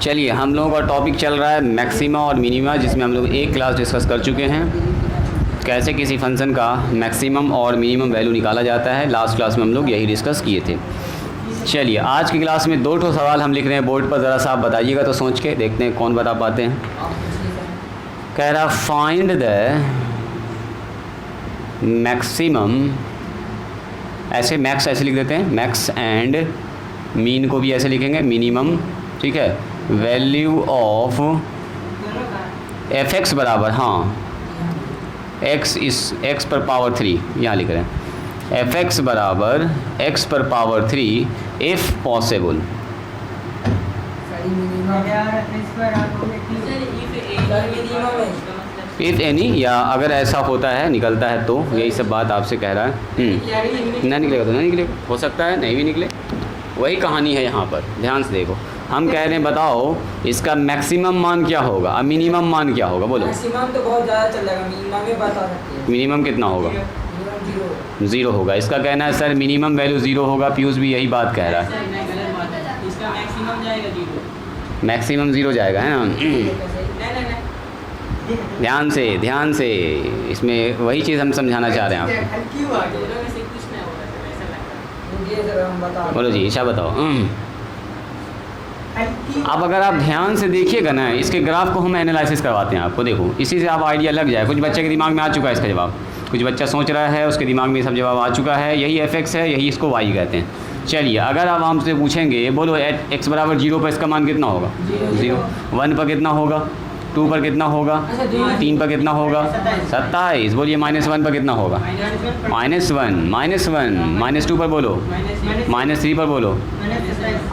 चलिए, हम लोगों का टॉपिक चल रहा है मैक्सिमा और मिनिमा, जिसमें हम लोग एक क्लास डिस्कस कर चुके हैं कैसे किसी फंक्शन का मैक्सिमम और मिनिमम वैल्यू निकाला जाता है। लास्ट क्लास में हम लोग यही डिस्कस किए थे। चलिए, आज की क्लास में 2 सवाल हम लिख रहे हैं बोर्ड पर, ज़रा सा आप बताइएगा तो सोच के देखते हैं कौन बता पाते हैं। कह रहा फाइंड द मैक्सिमम, ऐसे मैक्स ऐसे लिख देते हैं, मैक्स एंड मीन को भी ऐसे लिखेंगे मिनिमम, ठीक है। वैल्यू ऑफ एफ एक्स बराबर, हाँ एक्स इस एक्स पर पावर 3 यहाँ लिख रहे हैं, एफ एक्स बराबर एक्स पर power 3 if possible. If any, या अगर ऐसा होता है निकलता है तो, यही सब बात आपसे कह रहा है। ना निकलेगा तो ना निकलेगा, हो सकता है नहीं भी निकले, वही कहानी है यहाँ पर। ध्यान से देखो, हम कह रहे हैं बताओ इसका मैक्सिमम मान क्या होगा और मिनिमम मान क्या होगा, बोलो। मैक्सिमम तो बहुत ज़्यादा चलेगा, मिनिमम में बता सकते हैं। मिनिमम कितना होगा? 0 होगा। इसका कहना है सर मिनिमम वैल्यू 0 होगा। पीयूष भी यही बात कह रहा है, इसका मैक्सिमम जाएगा 0, मैक्सिमम 0 जाएगा, है ना। ध्यान से इसमें वही चीज़ हम समझाना चाह रहे हैं आपको। बोलो जी, ईशा बताओ। अब अगर आप ध्यान से देखिएगा ना, इसके ग्राफ को हम एनालिसिस करवाते हैं आपको। देखो, इसी से आप आइडिया लग जाए। कुछ बच्चे के दिमाग में आ चुका है इसका जवाब, कुछ बच्चा सोच रहा है उसके दिमाग में सब जवाब आ चुका है। यही एफ एक्स है, यही इसको वाई कहते हैं। चलिए, अगर आप हमसे पूछेंगे बोलो एक्स बराबर 0 पर इसका मान कितना होगा? 0। 1 पर कितना होगा? 2 पर कितना होगा? 3 पर कितना होगा? 27। बोलिए -1 पर कितना होगा? -1 -2 पर बोलो, -3 पर बोलो।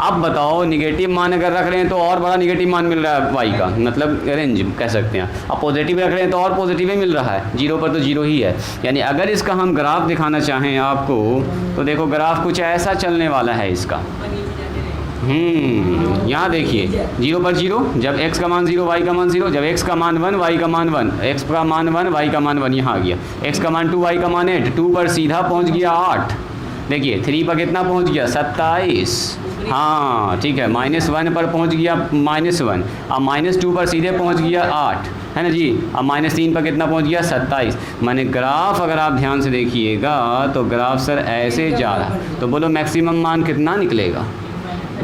अब बताओ, निगेटिव मान अगर रख रहे हैं तो और बड़ा निगेटिव मान मिल रहा है वाई का, मतलब रेंज कह सकते हैं। अब पॉजिटिव रख रहे हैं तो और पॉजिटिव ही मिल रहा है। 0 पर तो 0 ही है। यानी अगर इसका हम ग्राफ दिखाना चाहें आपको तो देखो, ग्राफ कुछ ऐसा चलने वाला है इसका। यहाँ देखिए, 0 पर 0, जब x का मान 0 y का मान 0, जब x का मान 1 y का मान 1, x का मान 1 y का मान 1, यहाँ आ गया। x का मान 2 y का मान 8, 2 पर सीधा पहुँच गया 8। देखिए 3 पर कितना पहुँच गया? 27। हाँ ठीक है, -1 पर पहुँच गया -1, अब -2 पर सीधे पहुँच गया 8, है ना जी। अब -3 पर कितना पहुँच गया? 27। माने ग्राफ अगर आप ध्यान से देखिएगा तो ग्राफ सर ऐसे जा रहा है, तो बोलो मैक्सिमम मान कितना निकलेगा?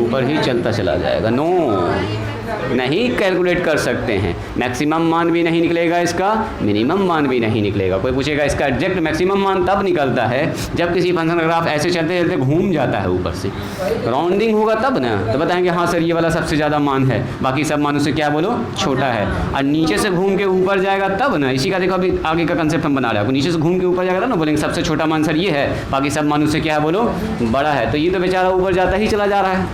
ऊपर ही चलता चला जाएगा। नो, नहीं कैलकुलेट कर सकते हैं। मैक्सिमम मान भी नहीं निकलेगा इसका, मिनिमम मान भी नहीं निकलेगा। कोई पूछेगा इसका एग्जैक्ट मैक्सिमम मान तब निकलता है जब किसी फंक्शन का ग्राफ ऐसे चलते चलते घूम जाता है ऊपर से, राउंडिंग होगा तब ना, तो बताएंगे हाँ सर ये वाला सबसे ज़्यादा मान है, बाकी सब मानों से क्या बोलो छोटा है। और नीचे से घूम के ऊपर जाएगा तब ना, इसी का देखो अभी आगे का कंसेप्ट हम बना रहे हैं। नीचे से घूम के ऊपर जाएगा ना, बोलेंगे सबसे छोटा मान सर ये है, बाकी सब मानों से क्या है बोलो बड़ा है। तो ये तो बेचारा ऊपर जाता ही चला जा रहा है,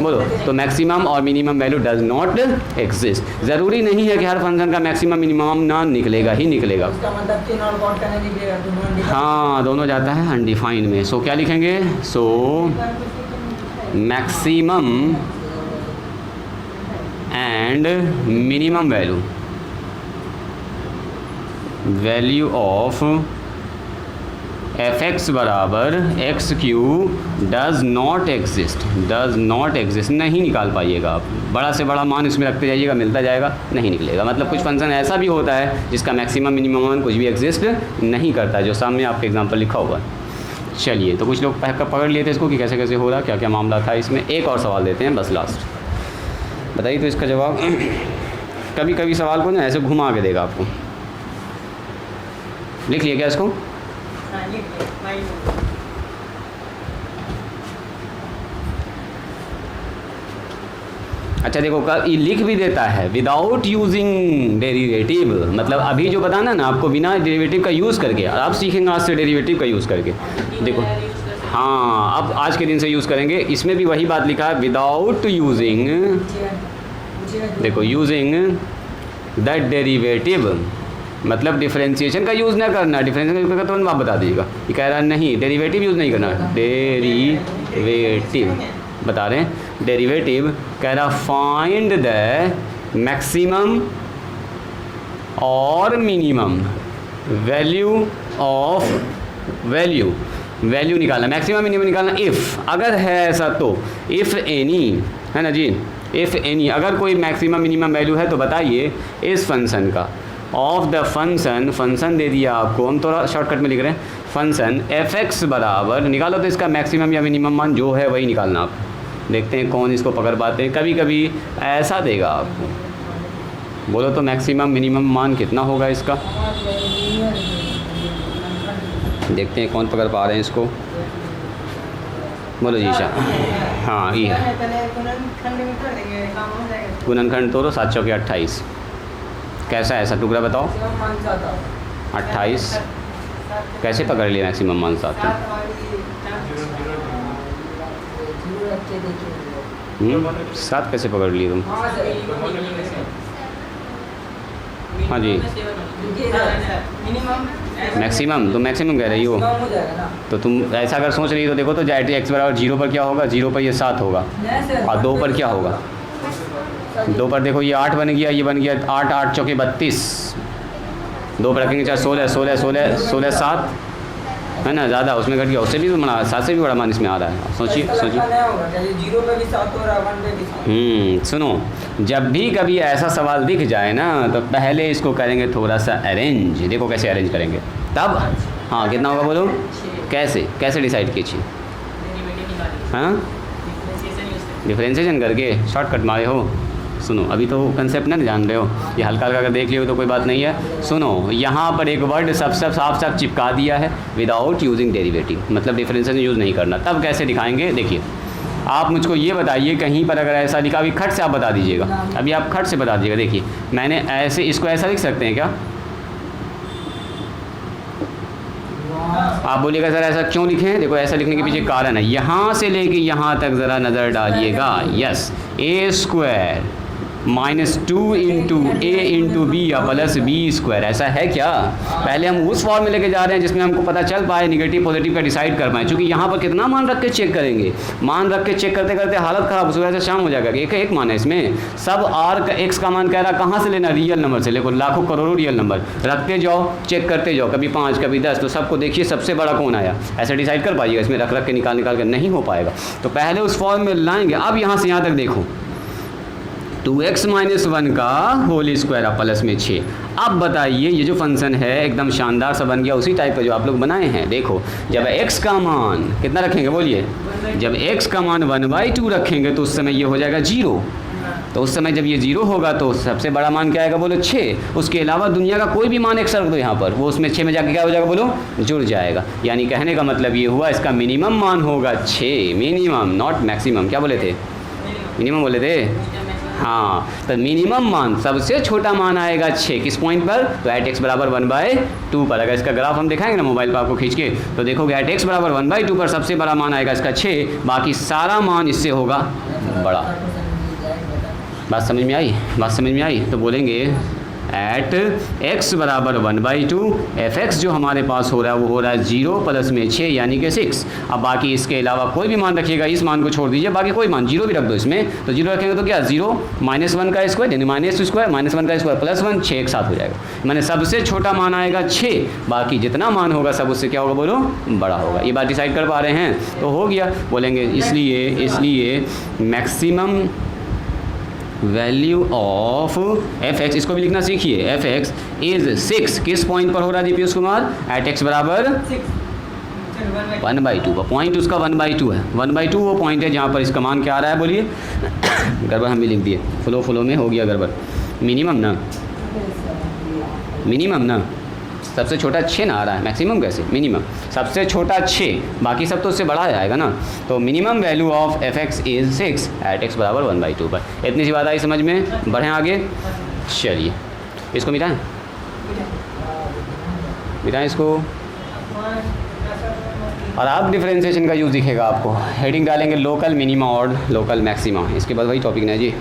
बोलो। तो मैक्सिमम और minimum value does not exist. ज़रूरी नहीं है कि हर फंक्शन का मैक्सिमम मिनिमम ना निकलेगा ही निकलेगा। इसका मतलब कि नॉट काउंट करने निकलेगा, दोनों हाँ, दोनों जाता है अनडिफाइंड में। सो क्या लिखेंगे? So maximum and minimum value of f x बराबर x cube does not exist. नहीं निकाल पाइएगा आप। बड़ा से बड़ा मान इसमें रखते जाइएगा, मिलता जाएगा, नहीं निकलेगा। मतलब कुछ फंक्शन ऐसा भी होता है जिसका मैक्सिमम मिनिमम मान कुछ भी एग्जिस्ट नहीं करता, जो सामने आपके एग्जांपल लिखा हुआ है। चलिए, तो कुछ लोग पकड़ लिए थे इसको कि कैसे कैसे हो रहा, क्या क्या मामला था इसमें। एक और सवाल देते हैं बस लास्ट, बताइए तो इसका जवाब। कभी कभी सवाल को ना ऐसे घुमा के देगा आपको। लिख लिया क्या इसको? अच्छा देखो, ये लिख भी देता है विदाउट यूजिंग डेरिवेटिव। मतलब अभी जो बताना ना आपको, बिना डेरिवेटिव का यूज़ करके, आप सीखेंगे आज से डेरिवेटिव का यूज़ करके। देखो हाँ, अब आज के दिन से यूज़ करेंगे। इसमें भी वही बात लिखा है, विदाउट यूजिंग, देखो यूजिंग द डेरिवेटिव, मतलब डिफरेंशिएशन का यूज़ ना करना। डिफरेंशिएशन यूज़ करना तो आप बता दीजिएगा। ये कह रहा है नहीं, डेरिवेटिव यूज़ नहीं करना। डेरिवेटिव बता रहे हैं, डेरिवेटिव कह रहा फाइंड द मैक्सिमम और मिनिमम वैल्यू ऑफ वैल्यू निकालना, मैक्सिमम मिनिमम निकालना। इफ़ अगर है ऐसा तो, इफ़ एनी, है ना जी, इफ़ एनी, अगर कोई मैक्सिमम मिनिमम वैल्यू है तो बताइए इस फंक्शन का, ऑफ द फंक्शन, फंक्शन दे दिया आपको, हम थोड़ा शॉर्टकट में लिख रहे हैं, फंक्शन f(x) बराबर निकालो तो इसका मैक्सिमम या मिनिमम मान जो है वही निकालना आप। देखते हैं कौन इसको पकड़ पाते हैं। कभी कभी ऐसा देगा आपको, बोलो तो मैक्सिमम मिनिमम मान कितना होगा इसका, देखते हैं कौन पकड़ पा रहे हैं इसको। बोलो जी शाह। हाँ ये है, गुणनखंड तोड़ो, 7 चौके 28। कैसा है ऐसा टुकड़ा बताओ, 28 कैसे पकड़ लिया मैक्सिमम मान 7? 7 कैसे पकड़ लिए तुम? हाँ जी मैक्सिमम, तो मैक्सिमम कह रही हो तो तुम ऐसा अगर सोच रही हो तो देखो तो x बराबर 0 पर क्या होगा, 0 पर ये 7 होगा और 2 पर क्या होगा, 2 पर देखो ये 8 बन गया, ये बन गया 8, 8 चौके 32, 2 पर रखेंगे चाहे 16, 16, 16, 16, 7 है ना, ज़्यादा उसमें घट गया, उससे भी बड़ा, 7 से भी बड़ा मान इसमें आ रहा है। सोचिए सोचिए। सुनो, जब भी कभी ऐसा सवाल दिख जाए ना तो पहले इसको करेंगे थोड़ा सा अरेंज। देखो कैसे अरेंज करेंगे तब। हाँ कितना होगा बोलो, कैसे कैसे डिसाइड कीजिए? हाँ डिफ्रेंशिएशन करके शॉर्टकट मारे हो। सुनो अभी तो कंसेप्ट ना जान रहे हो, ये हल्का हल्का अगर देख लियो तो कोई बात नहीं है। सुनो यहाँ पर एक वर्ड सब साफ चिपका दिया है, विदाउट यूजिंग डेरिवेटिव, मतलब डिफरेंशिएशन यूज़ नहीं करना। तब कैसे दिखाएंगे देखिए, आप मुझको ये बताइए कहीं पर अगर ऐसा लिखा, अभी खट से आप बता दीजिएगा, अभी आप खट से बता दीजिएगा। देखिए मैंने ऐसे इसको ऐसा लिख सकते हैं क्या? आप बोलिएगा सर ऐसा क्यों लिखे हैं? देखो ऐसा लिखने के पीछे कारण है, यहाँ से लेके यहाँ तक ज़रा नज़र डालिएगा। Yes, a² -2 into a into b या प्लस b², ऐसा है क्या? पहले हम उस फॉर्म में लेके जा रहे हैं जिसमें हमको पता चल पाए निगेटिव पॉजिटिव का डिसाइड कर पाए। क्योंकि यहाँ पर कितना मान रख के चेक करेंगे, मान रख के चेक करते करते हालत ख़राब, सुबह से शाम हो जाएगा। एक मान है इसमें, सब r का x का मान कह रहा, कहाँ से लेना? रियल नंबर से। देखो लाखों करोड़ों रियल नंबर रखते जाओ, चेक करते जाओ, कभी 5 कभी 10, तो सबको देखिए सबसे बड़ा कौन आया, ऐसा डिसाइड कर पाइएगा। इसमें रख के निकाल के नहीं हो पाएगा, तो पहले उस फॉर्म में लाएंगे। अब यहाँ से यहाँ तक देखो, 2x - 1 का होल स्क्वायर प्लस में 6। अब बताइए ये जो फंक्शन है एकदम शानदार सा बन गया, उसी टाइप का जो आप लोग बनाए हैं। देखो जब x का मान कितना रखेंगे बोलिए, जब x का मान 1/2 रखेंगे तो उस समय ये हो जाएगा 0। तो उस समय जब ये 0 होगा तो सबसे बड़ा मान क्या आएगा बोलो, 6। उसके अलावा दुनिया का कोई भी मान x रख दो यहाँ पर, वो उसमें 6 में जाके क्या हो जाएगा बोलो, जुड़ जाएगा। यानी कहने का मतलब ये हुआ इसका मिनिमम मान होगा 6, मिनिमम नॉट मैक्सिमम। क्या बोले थे? मिनिमम बोले थे। हाँ, तो मिनिमम मान सबसे छोटा मान आएगा 6, किस पॉइंट पर? तो एट x बराबर 1/2 पर। अगर इसका ग्राफ हम दिखाएंगे ना मोबाइल पर आपको खींच के, तो देखोगे एट x बराबर 1/2 पर सबसे बड़ा मान आएगा इसका 6, बाकी सारा मान इससे होगा बड़ा। बात समझ में आई? बात समझ में आई? तो बोलेंगे एट x बराबर 1/2, fx जो हमारे पास हो रहा है वो हो रहा है 0 प्लस में 6 यानी कि 6। अब बाकी इसके अलावा कोई भी मान रखिएगा, इस मान को छोड़ दीजिए, बाकी कोई मान 0 भी रख दो इसमें, तो 0 रखेंगे तो क्या 0 -1 का स्क्वायर यानी -2 -1 का स्क्वायर प्लस 1, 6 एक साथ हो जाएगा। मैंने सबसे छोटा मान आएगा 6, बाकी जितना मान होगा सब उससे क्या होगा बोलो, बड़ा होगा। ये बात डिसाइड कर पा रहे हैं? तो हो गया। बोलेंगे इसलिए मैक्सिमम वैल्यू ऑफ fx, इसको भी लिखना सीखिए, fx इज़ 6 किस पॉइंट पर हो रहा है दीपीएस कुमार? एट x बराबर 1/2 पर। पॉइंट उसका 1/2 है, 1/2 वो पॉइंट है जहाँ पर इसका मान क्या आ रहा है बोलिए। गड़बड़ हम भी लिख दिए, फ्लो में हो गया गड़बड़। मिनिमम ना, सबसे छोटा 6 ना आ रहा है, मैक्सिमम कैसे? मिनिमम सबसे छोटा 6, बाकी सब तो उससे बड़ा आएगा ना। तो minimum value of fx is 6 at x बराबर 1/2 पर। इतनी सी बात आई समझ में? बढ़ें आगे, चलिए इसको मिटाएं इसको, और आप डिफरेंशिएशन का यूज़ दिखेगा आपको। हेडिंग डालेंगे लोकल मिनिमा और लोकल मैक्सिमा, इसके बाद वही टॉपिक ना जी।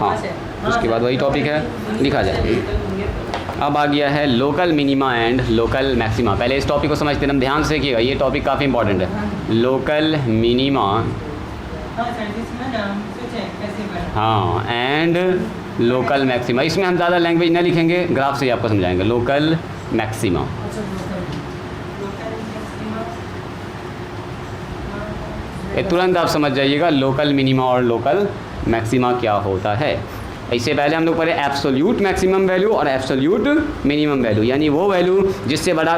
हाँ उसके बाद वही टॉपिक है, लिखा जाए। अब आ गया है local minima and local maxima. पहले इस टॉपिक को समझते हैं, ध्यान से देखिएगा, ये टॉपिक काफ़ी इंपॉर्टेंट है। लोकल मिनिमा हाँ एंड लोकल मैक्सिमा, इसमें हम ज़्यादा लैंग्वेज ना लिखेंगे, ग्राफ से ही आपको समझाएंगे। लोकल मैक्सिमा ये तुरंत आप समझ जाइएगा, लोकल मिनिमा और लोकल मैक्सिमा क्या होता है। इससे पहले हम लोग पढ़े एब्सोल्यूट मैक्सिमम वैल्यू और एब्सोल्यूट मिनिमम वैल्यू, यानी वो वैल्यू जिससे बड़ा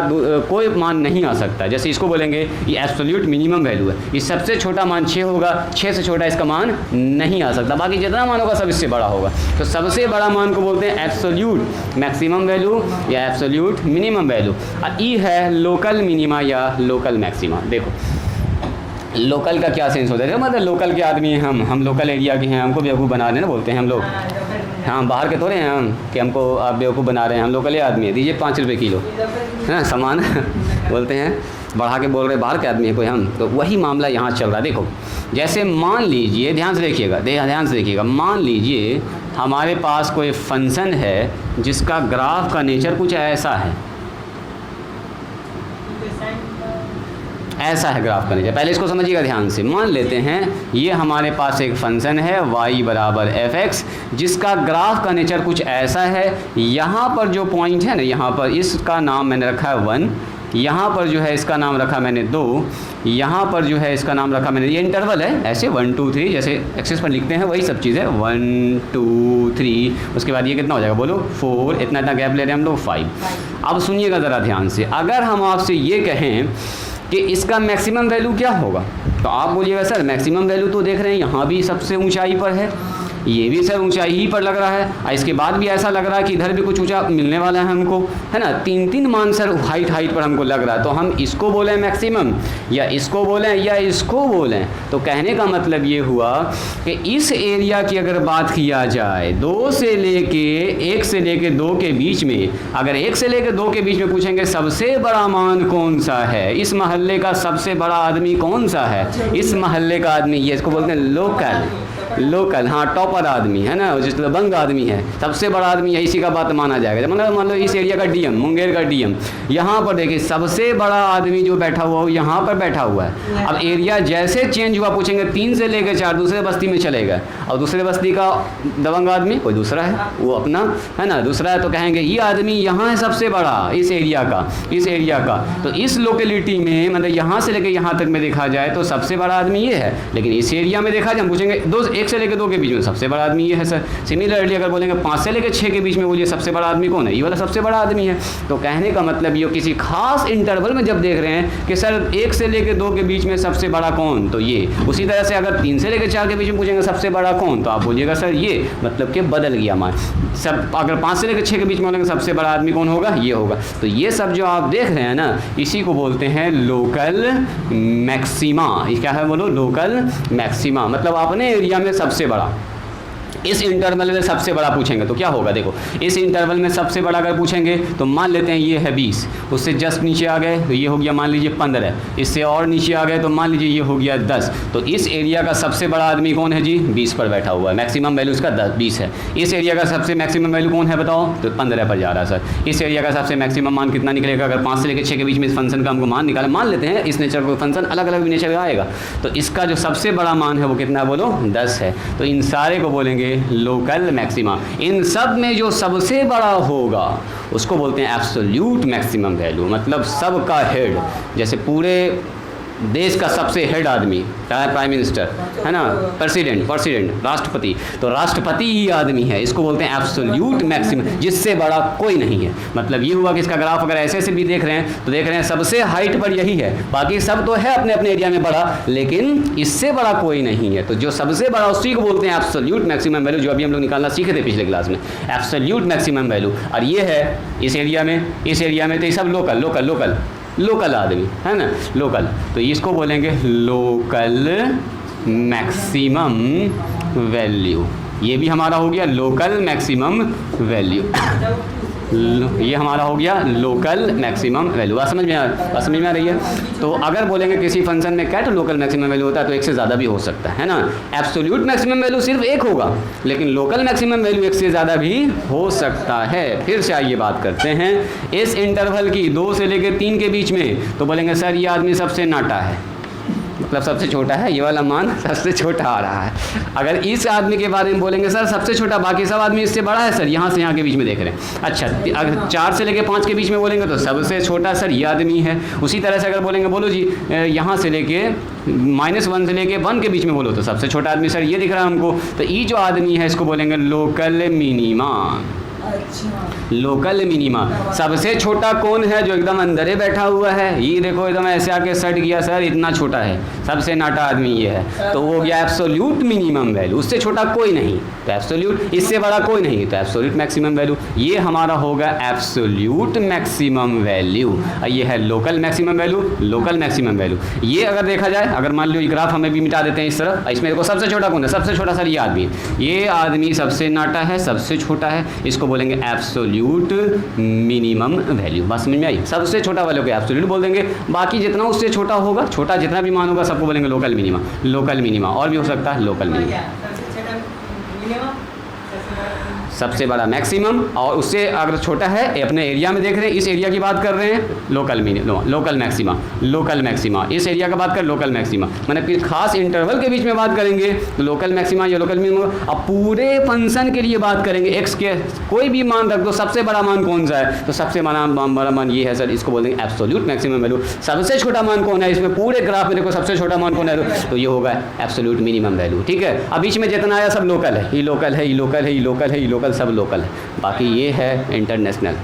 कोई मान नहीं आ सकता। जैसे इसको बोलेंगे ये एब्सोल्यूट मिनिमम वैल्यू है, ये सबसे छोटा मान 6 होगा, 6 से छोटा इसका मान नहीं आ सकता, बाकी जितना मान होगा सब इससे बड़ा होगा। तो सबसे बड़ा मान को बोलते हैं एब्सोल्यूट मैक्सिमम वैल्यू या एब्सोल्यूट मिनिमम वैल्यू। और ई है लोकल मिनिमा या लोकल मैक्सिमा। देखो लोकल का क्या सेंस होता है, मतलब लोकल के आदमी हैं हम लोकल एरिया के हैं, हमको बेवकूफ़ बना रहे हैं ना, बोलते हैं हम लोग। हाँ बाहर के थोड़े हैं हम कि हमको आप बेवकूफ़ बना रहे हैं, हम लोकल आदमी है, दीजिए 5 रुपये किलो है ना सामान बोलते हैं, बढ़ा के बोल रहे बाहर के आदमी है कोई हम। तो वही मामला यहाँ चल रहा है। देखो जैसे मान लीजिए, ध्यान से देखिएगा, ध्यान से देखिएगा, मान लीजिए हमारे पास कोई फंक्शन है जिसका ग्राफ का नेचर कुछ ऐसा है, ऐसा है ग्राफ का नेचर। पहले इसको समझिएगा ध्यान से। मान लेते हैं ये हमारे पास एक फंक्शन है y बराबर fx जिसका ग्राफ का नेचर कुछ ऐसा है। यहाँ पर जो पॉइंट है ना, यहाँ पर इसका नाम मैंने रखा है 1, यहाँ पर जो है इसका नाम रखा मैंने 2, यहाँ पर जो है इसका नाम रखा मैंने, ये इंटरवल है ऐसे 1 2 3 जैसे एक्सेस पर लिखते हैं वही सब चीज़ है, 1 2 3, उसके बाद ये कितना हो जाएगा बोलो 4, इतना गैप ले रहे हैं हम लोग 5। अब सुनिएगा ज़रा ध्यान से, अगर हम आपसे ये कहें कि इसका मैक्सिमम वैल्यू क्या होगा, तो आप बोलिएगा सर मैक्सिमम वैल्यू तो देख रहे हैं यहाँ भी सबसे ऊंचाई पर है, ये भी सर ऊंचाई ही पर लग रहा है, और इसके बाद भी ऐसा लग रहा है कि इधर भी कुछ ऊंचा मिलने वाला है हमको, है ना, 3 मान सर हाइट पर हमको लग रहा है। तो हम इसको बोलें मैक्सिमम या इसको बोलें या इसको बोलें, तो कहने का मतलब ये हुआ कि इस एरिया की अगर बात किया जाए 1 से लेके 2 के बीच में, अगर 1 से लेके 2 के बीच में पूछेंगे सबसे बड़ा मान कौन सा है, इस मोहल्ले का सबसे बड़ा आदमी कौन सा है, इस मोहल्ले का आदमी, ये इसको बोलते हैं लोकल, हाँ टॉपर आदमी है ना, जिस दबंग आदमी है, सबसे बड़ा आदमी है, इसी का बात माना जाएगा। मतलब मान लो इस एरिया का डीएम, मुंगेर का डीएम, यहाँ पर देखिए सबसे बड़ा आदमी जो बैठा हुआ हो यहाँ पर बैठा हुआ है। अब एरिया जैसे चेंज हुआ पूछेंगे 3 से लेकर 4 दूसरे बस्ती में चलेगा, और दूसरे बस्ती का दबंग आदमी कोई दूसरा है, वो अपना है ना दूसरा है, तो कहेंगे ये आदमी यहाँ है सबसे बड़ा इस एरिया का। तो इस लोकेलिटी में मतलब यहाँ से लेकर यहाँ तक में देखा जाए तो सबसे बड़ा आदमी ये है, लेकिन इस एरिया में देखा जाए हम पूछेंगे 1 से लेकर 2 के बीच में सबसे बड़ा आदमी ये है सर। सिमिलरली अगर बोलेंगे 5 से लेकर 6 के बीच में बोलिए सबसे बड़ा आदमी कौन है, ये वाला सबसे बड़ा आदमी है। तो कहने का मतलब ये किसी खास इंटरवल में जब देख रहे हैं कि सर 1 से लेकर 2 के बीच में सबसे बड़ा कौन, तो ये। उसी तरह से अगर 3 से लेकर 4 के बीच में पूछेंगे सबसे बड़ा कौन, तो आप बोलिएगा सर ये, मतलब कि बदल गया मान सब। अगर 5 से लेकर 6 के बीच में बोलेंगे सबसे बड़ा आदमी कौन होगा, ये होगा। तो ये सब जो आप देख रहे हैं ना, इसी को बोलते हैं लोकल मैक्सिमा। क्या है बोलो, लोकल मैक्सिमा, मतलब अपने एरिया में सबसे बड़ा। इस इंटरवल में सबसे बड़ा पूछेंगे तो क्या होगा, देखो इस इंटरवल में सबसे बड़ा अगर पूछेंगे तो मान लेते हैं ये है 20, उससे जस्ट नीचे आ गए तो ये हो गया मान लीजिए 15, इससे और नीचे आ गए तो मान लीजिए ये हो गया 10। तो इस एरिया का सबसे बड़ा आदमी कौन है जी, 20 पर बैठा हुआ है, मैक्सिमम वैल्यू इसका 20 है। इस एरिया का सबसे मैक्सिमम वैल्यू कौन है बताओ, तो 15 पर जा रहा है सर। इस एरिया का सबसे मैक्सिमम मान कितना निकलेगा, अगर 5 से लेकर 6 के बीच में इस फंक्शन का हमको मान निकाला, मान लेते हैं इस नेचर को फंक्शन अलग अलग भी नेचर का आएगा, तो इसका जो सबसे बड़ा मान है वो कितना है बोलो, 10 है। तो इन सारे को बोलेंगे लोकल मैक्सिमा। इन सब में जो सबसे बड़ा होगा उसको बोलते हैं एब्सोल्यूट मैक्सिमम वैल्यू, मतलब सबका हेड, जैसे पूरे देश का सबसे हेड आदमी चाहे प्राइम मिनिस्टर है ना, प्रेसिडेंट, राष्ट्रपति, तो राष्ट्रपति ही आदमी है, इसको बोलते हैं एब्सोल्यूट मैक्सिमम, जिससे बड़ा कोई नहीं है। मतलब ये हुआ कि इसका ग्राफ अगर ऐसे से भी देख रहे हैं तो देख रहे हैं सबसे हाइट पर यही है, बाकी सब तो है अपने अपने एरिया में बड़ा, लेकिन इससे बड़ा कोई नहीं है। तो जो सबसे बड़ा उसी को बोलते हैं एब्सोल्यूट मैक्सिमम वैल्यू, जो अभी हम लोग निकालना सीखे थे पिछले क्लास में, एब्सोल्यूट मैक्सिमम वैल्यू। और ये है इस एरिया में तो ये सब लोकल आदमी है ना, लोकल, तो इसको बोलेंगे लोकल मैक्सिमम वैल्यू। ये भी हमारा हो गया लोकल मैक्सिमम वैल्यू, ये हमारा हो गया लोकल मैक्सिमम वैल्यू। बात समझ में आ रही है। तो अगर बोलेंगे किसी फंक्शन में क्या तो लोकल मैक्सिमम वैल्यू होता है, तो 1 से ज़्यादा भी हो सकता है ना। एब्सोल्यूट मैक्सिमम वैल्यू सिर्फ 1 होगा, लेकिन लोकल मैक्सिमम वैल्यू 1 से ज़्यादा भी हो सकता है। फिर से आइए बात करते हैं इस इंटरवल की 2 से लेकर 3 के बीच में, तो बोलेंगे सर ये आदमी सबसे नाटा है, मतलब सबसे छोटा है, ये वाला मान सबसे छोटा आ रहा है। अगर इस आदमी के बारे में बोलेंगे सर सबसे छोटा, बाकी सब आदमी इससे बड़ा है सर, यहाँ से यहाँ के बीच में देख रहे हैं। अच्छा, अगर 4 से लेके 5 के बीच में बोलेंगे तो सबसे छोटा सर ये आदमी है। उसी तरह से अगर बोलेंगे बोलो जी यहाँ से लेके -1 से लेके 1 के बीच में बोलो तो सबसे छोटा आदमी सर ये दिख रहा है हमको। तो ये जो आदमी है इसको बोलेंगे लोकल मिनिमा। अच्छा, लोकल मिनिमा। सबसे छोटा कौन है? जो एकदम अंदर ही बैठा हुआ है, ये देखो एकदम ऐसे आके सट गया सर, इतना छोटा है, सबसे नाटा आदमी ये है। तो वो हो गया एब्सोल्यूट मिनिमम वैल्यू, उससे छोटा कोई नहीं तो एब्सोल्यूट, इससे बड़ा कोई नहीं तो एब्सोल्यूट मैक्सिमम वैल्यू। ये हमारा होगा एब्सोल्यूट मैक्सिमम वैल्यू, और ये है local maximum value. Local maximum value ये अगर देखा जाए, अगर मान लो ये ग्राफ हमें भी मिटा देते हैं इस तरफ, इसमें देखो सबसे छोटा कौन है? सबसे छोटा सर ये आदमी, ये आदमी सबसे नाटा है, सबसे छोटा है, इसको बोलेंगे एब्सोल्यूट मिनिमम वैल्यू। बात समझ में आई? सबसे छोटा वाले को एब्सोल्यूट बोल देंगे, बाकी जितना उससे छोटा होगा, छोटा जितना भी मान होगा सबको बोलेंगे लोकल मिनिमा। लोकल मिनिमा और भी हो सकता है लोकल मिनिमा। सबसे बड़ा मैक्सिमम, और उससे अगर छोटा है अपने एरिया में देख रहे हैं, इस एरिया की बात कर रहे हैं, local local maxima. Local maxima इस एरिया का बात कर, लोकल मैक्सिमा मैंने किस खास इंटरवल के बीच में बात करेंगे तो लोकल मैक्सिमा या लोकल मिनिमम। अब पूरे फंक्शन के लिए बात करेंगे, एक्स के कोई भी मान रख दो, सबसे बड़ा मान कौन सा है? तो सबसे बड़ा मान ये है सर, इसको बोल देंगे एब्सोल्यूट मैक्सिमम वैल्यू। सबसे छोटा मान कौन है? इसमें पूरे ग्राफ में देखो सबसे छोटा मान कौन है? तो ये होगा एब्सोल्यूट मिनिमम वैल्यू। ठीक है, अब बीच में जितना आया सब लोकल है, ये लोकल है, ये लोकल है, ये लोकल है, ये लोकल, सब लोकल है। बाकी ये है इंटरनेशनल,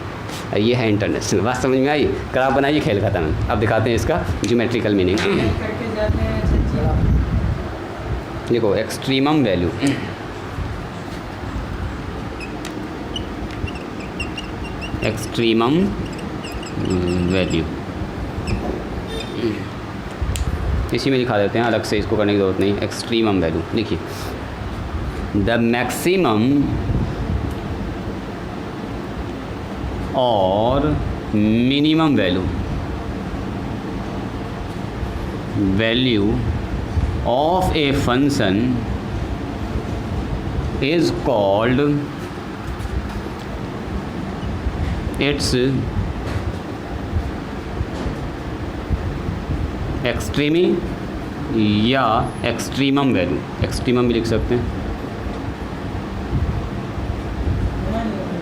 ये है इंटरनेशनल। बात समझ में आई? ग्राफ बनाइए, खेल खत्म। अब दिखाते हैं इसका ज्योमेट्रिकल मीनिंग। देखो एक्सट्रीमम वैल्यू, एक्सट्रीमम वैल्यू इसी में दिखा देते हैं, अलग से इसको करने की जरूरत नहीं। एक्सट्रीमम वैल्यू देखिए, द मैक्सिमम और minimum value of a function is called its extrema या एक्सट्रीमम वैल्यू। एक्सट्रीमम भी लिख सकते हैं,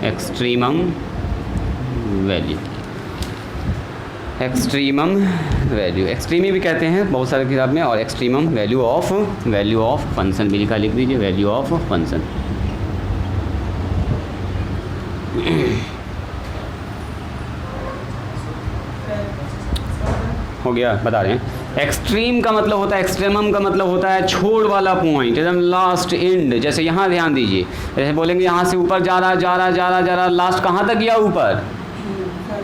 extremum value. Extremum value, extrema भी कहते हैं बहुत सारे किताब में, और एक्सट्रीमम वैल्यू ऑफ फंक्शन भी लिखा, लिख दीजिए वैल्यू ऑफ फंक्शन। हो गया, बता रहे हैं। एक्सट्रीम का मतलब होता है, एक्सट्रीमम का मतलब होता है छोड़ वाला पॉइंट, एकदम लास्ट एंड। जैसे यहाँ ध्यान दीजिए, जैसे बोलेंगे यहाँ से ऊपर जा रहा, लास्ट कहाँ तक गया? ऊपर,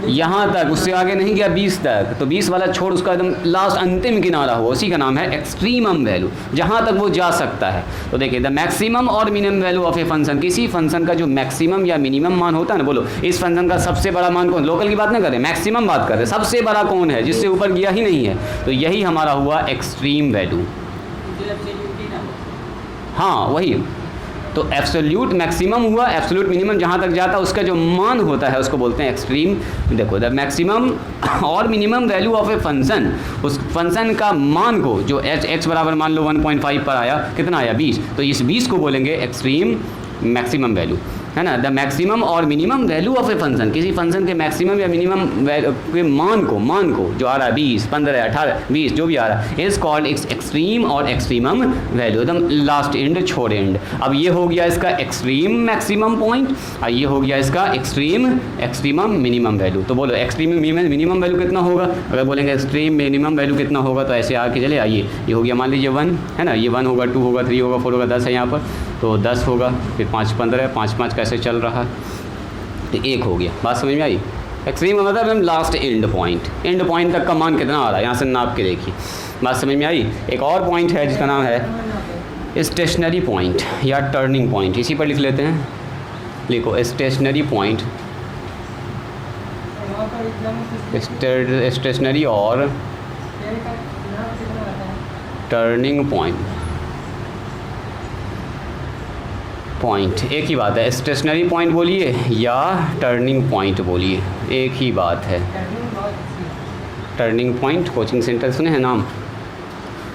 यहाँ तक, उससे आगे नहीं गया 20 तक। तो 20 वाला छोड़ उसका एकदम लास्ट अंतिम किनारा हुआ, उसी का नाम है एक्सट्रीमम वैल्यू, जहाँ तक वो जा सकता है। तो देखिए, द मैक्सिमम और minimum value of a function, किसी फंक्शन का जो मैक्सिमम या मिनिमम मान होता है ना, बोलो इस फंक्शन का सबसे बड़ा मान कौन? लोकल की बात नहीं कर रहे, मैक्सिमम बात कर रहे, सबसे बड़ा कौन है जिससे ऊपर गया ही नहीं है? तो यही हमारा हुआ एक्सट्रीम वैल्यू। हाँ वही, तो एब्सोल्यूट मैक्सिमम हुआ, एब्सोल्यूट मिनिमम जहाँ तक जाता है उसका जो मान होता है उसको बोलते हैं एक्सट्रीम। देखो, द मैक्सिमम और minimum value of a function, उस फंक्शन का मान को जो x बराबर मान लो 1.5 पर आया, कितना आया? 20, तो इस 20 को बोलेंगे एक्सट्रीम मैक्सिमम वैल्यू, है ना। द मैक्सिमम और minimum value of a function, किसी फंक्शन के मैक्सिमम या मिनिमम के मान को जो आ रहा है 20, 15, 18, 20 जो भी आ रहा है, इज कॉल्ड एक्सट्रीम और एक्सट्रीमम वैल्यू, एकदम लास्ट एंड, छोड़ एंड। अब ये हो गया इसका एक्सट्रीम मैक्सिमम पॉइंट, और ये हो गया इसका एक्सट्रीमम मिनिमम वैल्यू। तो बोलो एक्सट्रीम मिनिमम वैल्यू कितना होगा? अगर बोलेंगे एक्सट्रीम मिनिमम वैल्यू कितना होगा, तो ऐसे आके चले आइए, ये हो गया मान लीजिए 1, है ना, ये 1 होगा, 2 होगा, 3 होगा, 4 होगा, 10 है यहाँ पर, तो 10 होगा, फिर 5, 15, 5, 5 कैसे चल रहा है, तो 1 हो गया। बात समझ में आई? एक्सट्रीम मतलब हम लास्ट एंड पॉइंट तक का मान कितना आ रहा है, यहाँ से नाप के देखिए। बात समझ में आई? एक और पॉइंट है जिसका नाम है स्टेशनरी पॉइंट या टर्निंग पॉइंट, इसी पर लिख लेते हैं। लिखो स्टेशनरी पॉइंट, स्टेशनरी और टर्निंग पॉइंट एक ही बात है। स्टेशनरी पॉइंट बोलिए या टर्निंग पॉइंट बोलिए, एक ही बात है। टर्निंग पॉइंट कोचिंग सेंटर सुने हैं नाम?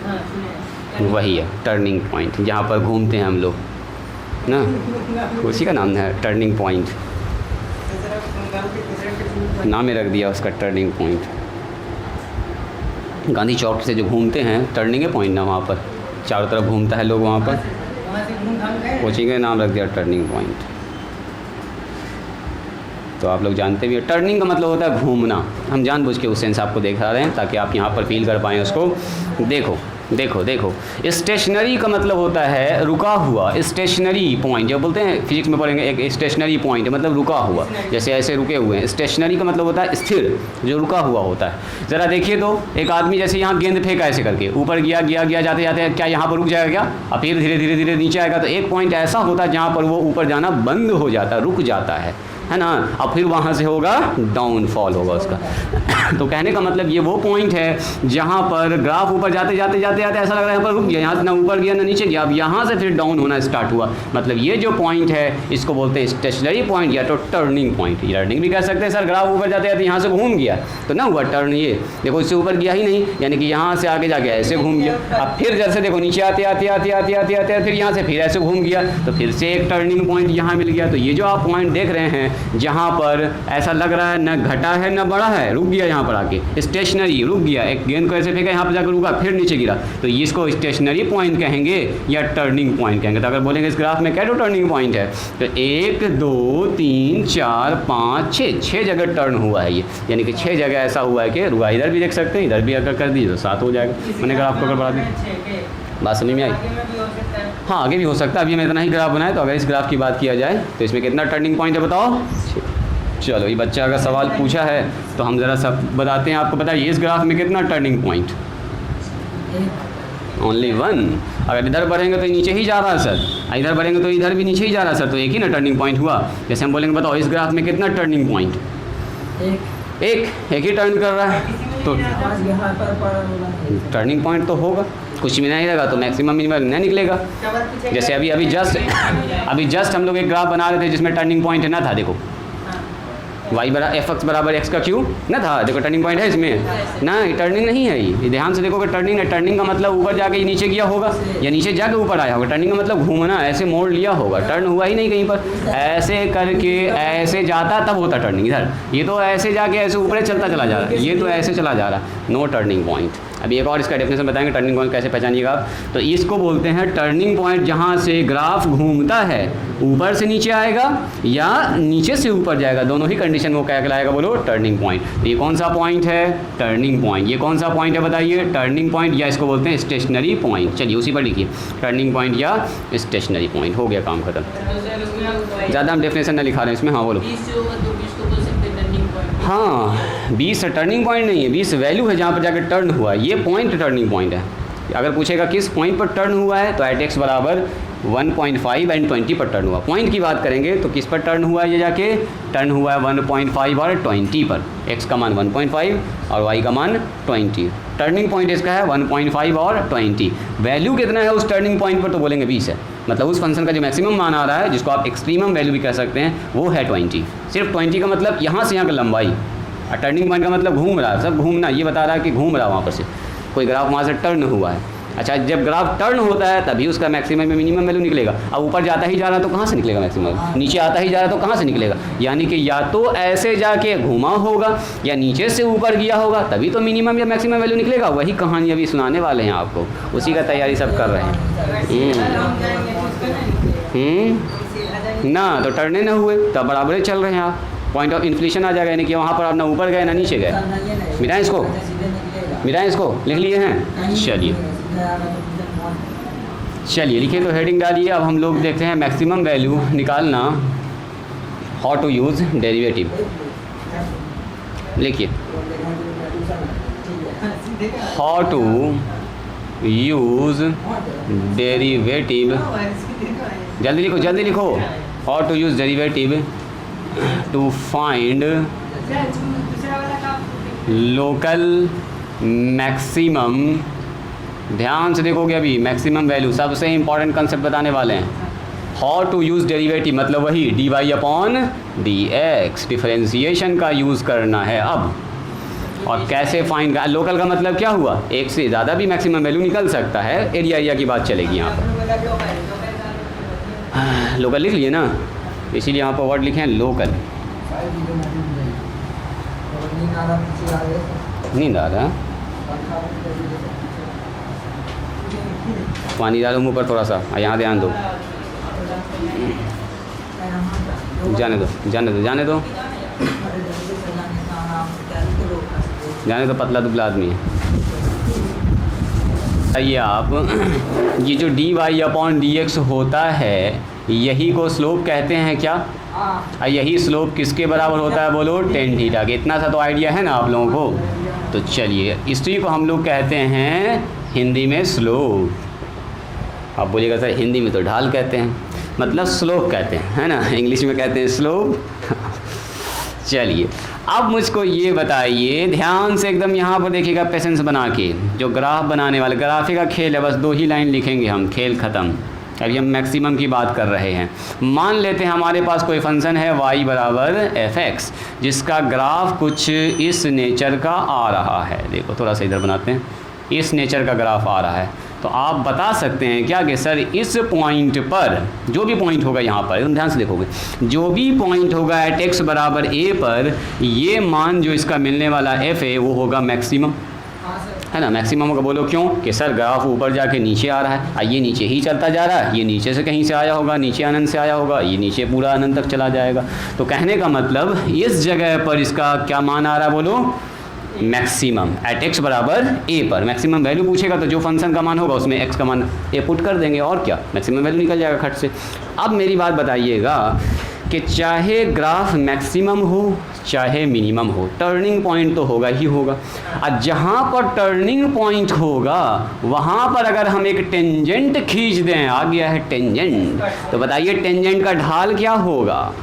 हाँ, सुने। वही है टर्निंग पॉइंट, जहाँ पर घूमते हैं हम लोग ना, उसी का नाम है टर्निंग पॉइंट, नाम ही रख दिया उसका टर्निंग पॉइंट। गांधी चौक से जो घूमते हैं टर्निंग पॉइंट ना, वहाँ पर चारों तरफ घूमता है लोग, वहाँ पर वहाँ से घूम घाम गए। कोचिंग का नाम रख दिया टर्निंग पॉइंट। तो आप लोग जानते भी हैं टर्निंग का मतलब होता है घूमना। हम जानबूझ के उस सेंस आपको दिखा रहे हैं ताकि आप यहाँ पर फील कर पाएँ उसको। देखो देखो देखो, स्टेशनरी का मतलब होता है रुका हुआ। स्टेशनरी पॉइंट जब बोलते हैं फिजिक्स में पढ़ेंगे, एक स्टेशनरी पॉइंट मतलब रुका हुआ, जैसे ऐसे रुके हुए हैं। स्टेशनरी का मतलब होता है स्थिर, जो रुका हुआ होता है। ज़रा देखिए तो एक आदमी जैसे यहाँ गेंद फेंका ऐसे करके ऊपर गया गया गया, जाते जाते क्या यहाँ पर रुक जाएगा क्या? अब फिर धीरे धीरे धीरे नीचे आएगा। तो एक पॉइंट ऐसा होता है जहाँ पर वो ऊपर जाना बंद हो जाता है, रुक जाता है ना। अब फिर वहाँ से होगा डाउनफॉल होगा उसका। तो कहने का मतलब ये वो पॉइंट है जहाँ पर ग्राफ ऊपर जाते जाते जाते जाते ऐसा लग रहा है यहाँ पर रुक गया, यहाँ से ना ऊपर गया ना नीचे गया, अब यहाँ से फिर डाउन होना स्टार्ट हुआ। मतलब ये जो पॉइंट है इसको बोलते हैं स्टेशनरी पॉइंट या तो टर्निंग पॉइंट। टर्निंग भी कह सकते हैं सर, ग्राफ ऊपर जाते जाते यहाँ से घूम गया तो ना हुआ टर्न। ये देखो इससे ऊपर गया ही नहीं, यानी कि यहाँ से आगे जाके ऐसे घूम गया। अब फिर जैसे देखो नीचे आते आते आते आते आते आते फिर यहाँ से फिर ऐसे घूम गया, तो फिर से एक टर्निंग पॉइंट यहाँ मिल गया। तो ये जो आप पॉइंट देख रहे हैं जहाँ पर ऐसा लग रहा है न घटा है न बढ़ा है, रुक गया यहाँ पर आके, स्टेशनरी रुक गया। एक गेंद को ऐसे फेंका, यहाँ पर जाकर रुका, फिर नीचे गिरा, तो इसको स्टेशनरी पॉइंट कहेंगे या टर्निंग पॉइंट कहेंगे। तो अगर बोलेंगे इस ग्राफ में क्या तो टर्निंग पॉइंट है, तो 1 2 3 4 5 6 जगह टर्न हुआ है ये, यानी कि 6 जगह ऐसा हुआ है कि रुका। इधर भी देख सकते हैं, इधर भी अगर कर दीजिए तो 7 हो जाएगा। मैंने ग्राफ को अगर बढ़ा दी, बात समझ में आई? हाँ आगे भी हो सकता है। अभी मैं इतना ही ग्राफ बनाया, तो अगर इस ग्राफ की बात किया जाए तो इसमें कितना टर्निंग पॉइंट है बताओ? चलो ये बच्चा अगर सवाल पूछा है तो हम ज़रा सब बताते हैं आपको। बताइए इस ग्राफ में कितना टर्निंग पॉइंट? ओनली 1। अगर इधर बढ़ेंगे तो नीचे ही जा रहा है सर, इधर बढ़ेंगे तो इधर भी नीचे ही जा रहा है सर, तो एक ही ना टर्निंग पॉइंट हुआ। जैसे हम बोलेंगे बताओ इस ग्राफ में कितना टर्निंग पॉइंट? एक ही टर्न कर रहा है, तो टर्निंग पॉइंट तो होगा। कुछ भी नहीं रहेगा तो मैक्सिमम मिनिमम नहीं निकलेगा। जैसे अभी जस्ट हम लोग एक ग्राफ बना रहे थे जिसमें टर्निंग पॉइंट ना था। देखो y बराबर f(x) बराबर x का क्यू ना था। देखो टर्निंग पॉइंट है इसमें ना, टर्निंग नहीं है ये ध्यान से देखोगे। टर्निंग है, टर्निंग का मतलब ऊपर जाके नीचे गया होगा या नीचे जाके ऊपर आया होगा। टर्निंग का मतलब घूमना, ऐसे मोड़ लिया होगा, टर्न हुआ ही नहीं कहीं पर। ऐसे करके ऐसे जाता तब होता टर्निंग। इधर ये तो ऐसे जाके ऐसे ऊपर चलता चला जा रहा है, ये तो ऐसे चला जा रहा है, नो टर्निंग पॉइंट। अभी एक और इसका डेफिनेशन बताएंगे टर्निंग पॉइंट कैसे पहचानिएगा आप। तो इसको बोलते हैं टर्निंग पॉइंट जहाँ से ग्राफ घूमता है, ऊपर से नीचे आएगा या नीचे से ऊपर जाएगा, दोनों ही कंडीशन वो क्या कहलाएगा बोलो? Turning point. तो ये कौन सा पॉइंट है? Turning point. ये कौन सा पॉइंट है बताइए? टर्निंग पॉइंट, या इसको बोलते हैं स्टेशनरी पॉइंट। चलिए उसी पर लिखिए, टर्निंग पॉइंट या स्टेशनरी पॉइंट। हो गया काम खत्म। ज़्यादा हम डेफिनेशन ना लिखा रहे हैं इसमें। हाँ बोलो। हाँ 20 टर्निंग पॉइंट नहीं है, 20 वैल्यू है जहाँ पर जाकर टर्न हुआ। ये पॉइंट टर्निंग पॉइंट है। अगर पूछेगा किस पॉइंट पर टर्न हुआ है तो एट x बराबर 1.5 एंड 20 पर टर्न हुआ। पॉइंट की बात करेंगे तो किस पर टर्न हुआ है? ये जाके टर्न हुआ है 1.5 और 20 पर। x का मान 1.5 और y का मान 20। टर्निंग पॉइंट इसका है 1.5 और 20। वैल्यू कितना है उस टर्निंग पॉइंट पर? तो बोलेंगे 20 है। मतलब उस फंक्शन का जो मैक्सिमम मान आ रहा है, जिसको आप एक्सट्रीमम वैल्यू भी कह सकते हैं, वो है 20। सिर्फ 20 का मतलब यहाँ से यहाँ का लंबाई, और टर्निंग पॉइंट का मतलब घूम रहा है। सब घूमना ये बता रहा है कि घूम रहा है वहाँ पर से, कोई ग्राफ वहाँ से टर्न हुआ है। अच्छा, जब ग्राफ टर्न होता है तभी उसका मैक्सिमम में मिनिमम वैल्यू निकलेगा। अब ऊपर जाता ही जा रहा है तो कहाँ से निकलेगा मैक्सिमम? नीचे आता ही जा रहा है तो कहाँ से निकलेगा? यानी कि या तो ऐसे जाके घूमा होगा या नीचे से ऊपर गया होगा, तभी तो मिनिमम या मैक्सिमम वैल्यू निकलेगा। वही कहानी अभी सुनाने वाले हैं आपको, उसी का तैयारी सब कर रहे हैं। ना तो टर्ने ना हुए तब बराबर चल रहे हैं आप, पॉइंट ऑफ इन्फ्लेशन आ जाएगा। यानी कि वहाँ पर आप ना ऊपर गए ना नीचे गए। मिटाएं इसको, लिख लिए हैं? चलिए लिखिए, तो हेडिंग डालिए। अब हम लोग देखते हैं मैक्सिमम वैल्यू निकालना, हाउ टू यूज़ डेरिवेटिव। लिखिए, हाउ टू यूज़ डेरिवेटिव। जल्दी लिखो। How to use derivative to find local maximum. ध्यान से देखोगे, अभी मैक्सिमम वैल्यू सबसे इंपॉर्टेंट कंसेप्ट बताने वाले हैं। हाउ टू यूज़ डेरिवेटिव मतलब वही dy/dx, डिफरेंशिएशन का यूज़ करना है। अब और कैसे फाइंड, लोकल का मतलब क्या हुआ, एक से ज़्यादा भी मैक्सिमम वैल्यू निकल सकता है, एरिया की बात चलेगी यहाँ पर। लोकल लिख लिए ना, इसीलिए यहाँ पर वर्ड लिखे हैं लोकल। नींद आ रहा, पानी डालो मुँह पर थोड़ा सा, यहाँ ध्यान दो, जाने दो जाने दो जाने दो जाने दो, पतला दुबला आदमी है। आइए आप, ये जो dy अपॉन dx होता है यही को स्लोप कहते हैं क्या? और यही स्लोप किसके बराबर होता है बोलो, टेन थीटा के। इतना सा तो आइडिया है ना आप लोगों को। तो चलिए इसी को हम लोग कहते हैं हिंदी में स्लोप। आप बोलिएगा सर हिंदी में तो ढाल कहते हैं, मतलब स्लोप कहते हैं, है ना, इंग्लिश में कहते हैं स्लोप। चलिए अब मुझको ये बताइए ध्यान से एकदम, यहाँ पर देखिएगा पेशेंस बना के, जो ग्राफ बनाने वाले, ग्राफी का खेल है, बस 2 ही लाइन लिखेंगे हम, खेल ख़त्म। अभी हम मैक्सिमम की बात कर रहे हैं। मान लेते हैं हमारे पास कोई फंक्शन है y बराबर fx, जिसका ग्राफ कुछ इस नेचर का आ रहा है। देखो थोड़ा सा इधर बनाते हैं, इस नेचर का ग्राफ आ रहा है। तो आप बता सकते हैं क्या कि सर इस पॉइंट पर, जो भी पॉइंट होगा यहाँ पर, ध्यान से देखोगे, जो भी पॉइंट होगा एट x बराबर a पर, ये मान जो इसका मिलने वाला f है वो होगा मैक्सिमम, है ना। मैक्सिमम होगा, बोलो क्यों? कि सर ग्राफ ऊपर जाके नीचे आ रहा है, ये नीचे ही चलता जा रहा है, ये नीचे से कहीं से आया होगा, नीचे अनंत से आया होगा, ये नीचे पूरा अनंत तक चला जाएगा। तो कहने का मतलब इस जगह पर इसका क्या मान आ रहा है बोलो, मैक्सिमम एट x बराबर a पर। मैक्सिमम वैल्यू पूछेगा तो जो फंक्शन का मान होगा उसमें x का मान a पुट कर देंगे, और क्या, मैक्सिमम वैल्यू निकल जाएगा खट से। अब मेरी बात बताइएगा कि चाहे ग्राफ मैक्सिमम हो चाहे मिनिमम हो, टर्निंग पॉइंट तो होगा ही होगा। और जहाँ पर टर्निंग पॉइंट होगा वहाँ पर अगर हम एक टेंजेंट खींच दें, आ गया है टेंजेंट, तो बताइए टेंजेंट का ढाल क्या होगा,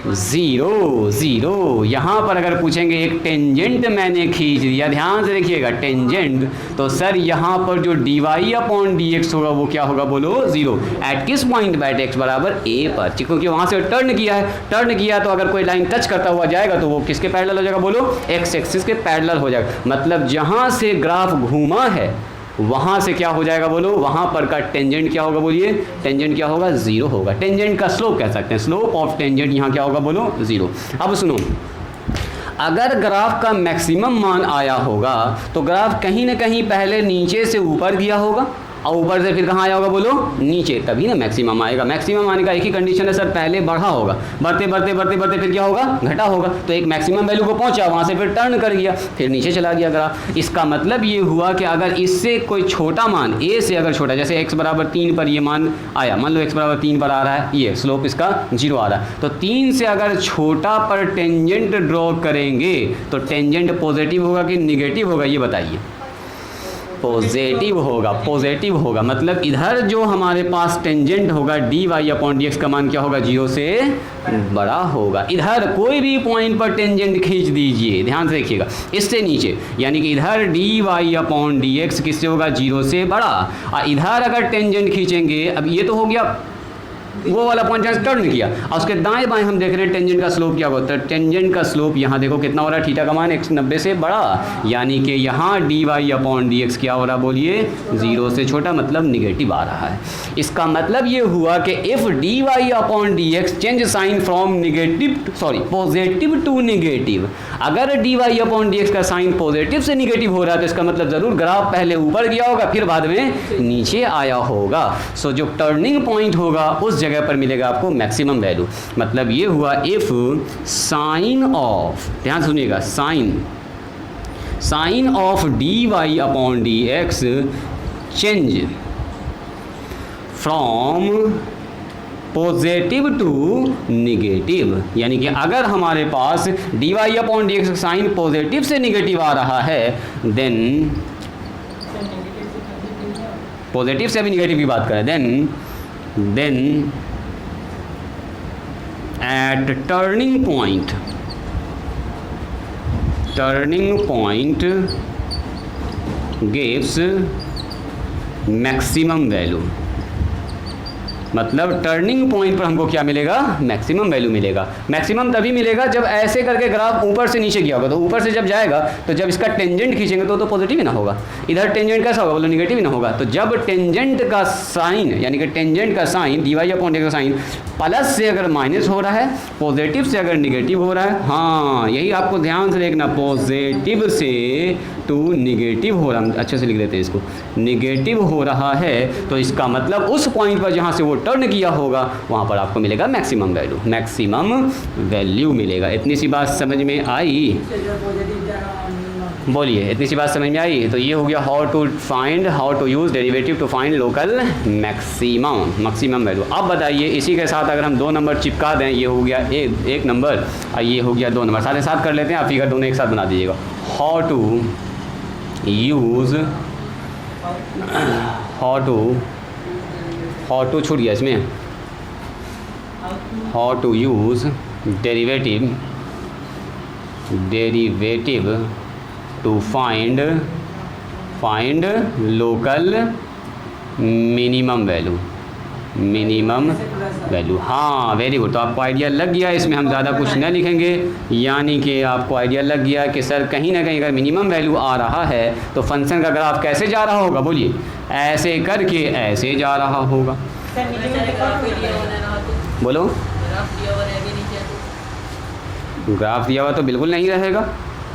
0 0। यहाँ पर अगर पूछेंगे एक टेंजेंट मैंने खींच दिया, ध्यान से देखिएगा टेंजेंट, तो सर यहाँ पर जो dy अपॉन dx होगा वो क्या होगा बोलो, 0। एट किस पॉइंट पर, एट x बराबर a पर, क्योंकि वहाँ से टर्न किया है, टर्न किया तो अगर कोई लाइन टच करता हुआ जाएगा तो वो किसके पैरेलल हो जाएगा बोलो, x एक्सिस के पैरेलल हो जाएगा। मतलब जहाँ से ग्राफ घूमा है वहाँ से क्या हो जाएगा बोलो, वहाँ पर का टेंजेंट क्या होगा बोलिए, टेंजेंट क्या होगा, 0 होगा। टेंजेंट का स्लोप कह सकते हैं, स्लोप ऑफ टेंजेंट यहाँ क्या होगा बोलो, 0। अब सुनो, अगर ग्राफ का मैक्सिमम मान आया होगा तो ग्राफ कहीं ना कहीं पहले नीचे से ऊपर गया होगा और ऊपर से फिर कहाँ आया होगा बोलो, नीचे, तभी ना मैक्सिमम आएगा। मैक्सिमम आने का एक ही कंडीशन है सर, पहले बढ़ा होगा, बढ़ते बढ़ते बढ़ते बढ़ते फिर क्या होगा, घटा होगा। तो एक मैक्सिमम वैल्यू को पहुंचा, वहाँ से फिर टर्न कर गया, फिर नीचे चला गया ग्राफ। इसका मतलब ये हुआ कि अगर इससे कोई छोटा मान, a से अगर छोटा, जैसे x बराबर 3 पर ये मान आया, मान लो x बराबर 3 पर आ रहा है, ये स्लोप इसका 0 आ रहा है, तो 3 से अगर छोटा पर टेंजेंट ड्रॉ करेंगे तो टेंजेंट पॉजिटिव होगा कि निगेटिव होगा, ये बताइए। पॉजिटिव होगा, पॉजिटिव होगा। मतलब इधर जो हमारे पास टेंजेंट होगा dy अपॉन dx का मान क्या होगा, 0 से बड़ा होगा। इधर कोई भी पॉइंट पर टेंजेंट खींच दीजिए, ध्यान से देखिएगा, इससे नीचे, यानी कि इधर dy अपॉन dx किससे होगा, 0 से बड़ा। और इधर अगर टेंजेंट खींचेंगे, अब ये तो हो गया वो वाला पॉइंट जहाँ टर्न किया, और उसके दाएं बाएं हम देख रहे हैं टेंजेंट का स्लोप क्या होता है। टेंजेंट का स्लोप यहाँ देखो कितना हो रहा है, थीटा का मान 190 से बड़ा, यानी कि यहाँ dy अपॉन dx क्या हो रहा बोलिए, 0 से छोटा, मतलब निगेटिव आ रहा है। इसका मतलब ये हुआ कि if dy upon dx change sign from negative, sorry positive to negative, अगर dy अपॉन dx का साइन पॉजिटिव से निगेटिव हो रहा है तो इसका मतलब ज़रूर ग्राफ पहले ऊपर गया होगा फिर बाद में नीचे आया होगा। सो जो टर्निंग पॉइंट होगा उस जगह पर मिलेगा आपको मैक्सिमम वैल्यू। मतलब ये हुआ इफ साइन ऑफ, ध्यान सुनिएगा, sign off dy upon dx change from positive to negative, यानी कि अगर हमारे पास dy upon dx sign positive से निगेटिव आ रहा है, देन पॉजिटिव से अभी निगेटिव की बात करें, then at turning point gives maximum value, मतलब टर्निंग पॉइंट पर हमको क्या मिलेगा, मैक्सिमम वैल्यू मिलेगा। मैक्सिमम तभी मिलेगा जब ऐसे करके ग्राफ ऊपर से नीचे गया होगा, तो ऊपर से जब जाएगा तो जब इसका टेंजेंट खींचेंगे तो पॉजिटिव ही ना होगा, इधर टेंजेंट कैसा होगा बोलो, निगेटिव ही ना होगा। तो जब टेंजेंट का साइन यानी कि टेंजेंट का साइन dy/dx का साइन प्लस से अगर माइनस हो रहा है, पॉजिटिव से अगर निगेटिव हो रहा है, हाँ यही आपको ध्यान से देखना, पॉजिटिव से टू निगेटिव हो रहा है, अच्छे से लिख देते हैं इसको, निगेटिव हो रहा है, तो इसका मतलब उस पॉइंट पर जहाँ से वो टर्न किया होगा वहाँ पर आपको मिलेगा मैक्सिमम वैल्यू, मैक्सिमम वैल्यू मिलेगा। इतनी सी बात समझ में आई? बोलिए, इतनी सी बात समझ में आई? तो ये हो गया how to use derivative to find local maximum value. अब बताइए इसी के साथ अगर हम 2 नंबर चिपका दें, ये हो गया एक नंबर और ये हो गया 2 नंबर, साथ ही साथ कर लेते हैं, आप फिगर दोनों एक साथ बना दीजिएगा। हाउ टू छूट गया इसमें, how to use derivative to find local minimum value. हाँ वेरी गुड, तो आपको आइडिया लग गया, इसमें हम ज़्यादा कुछ न लिखेंगे, यानी कि आपको आइडिया लग गया कि सर कहीं ना कहीं अगर मिनिमम वैल्यू आ रहा है तो फंक्शन का ग्राफ कैसे जा रहा होगा, बोलिए, ऐसे करके ऐसे जा रहा होगा। बोलो, ग्राफ दिया हुआ तो बिल्कुल नहीं रहेगा,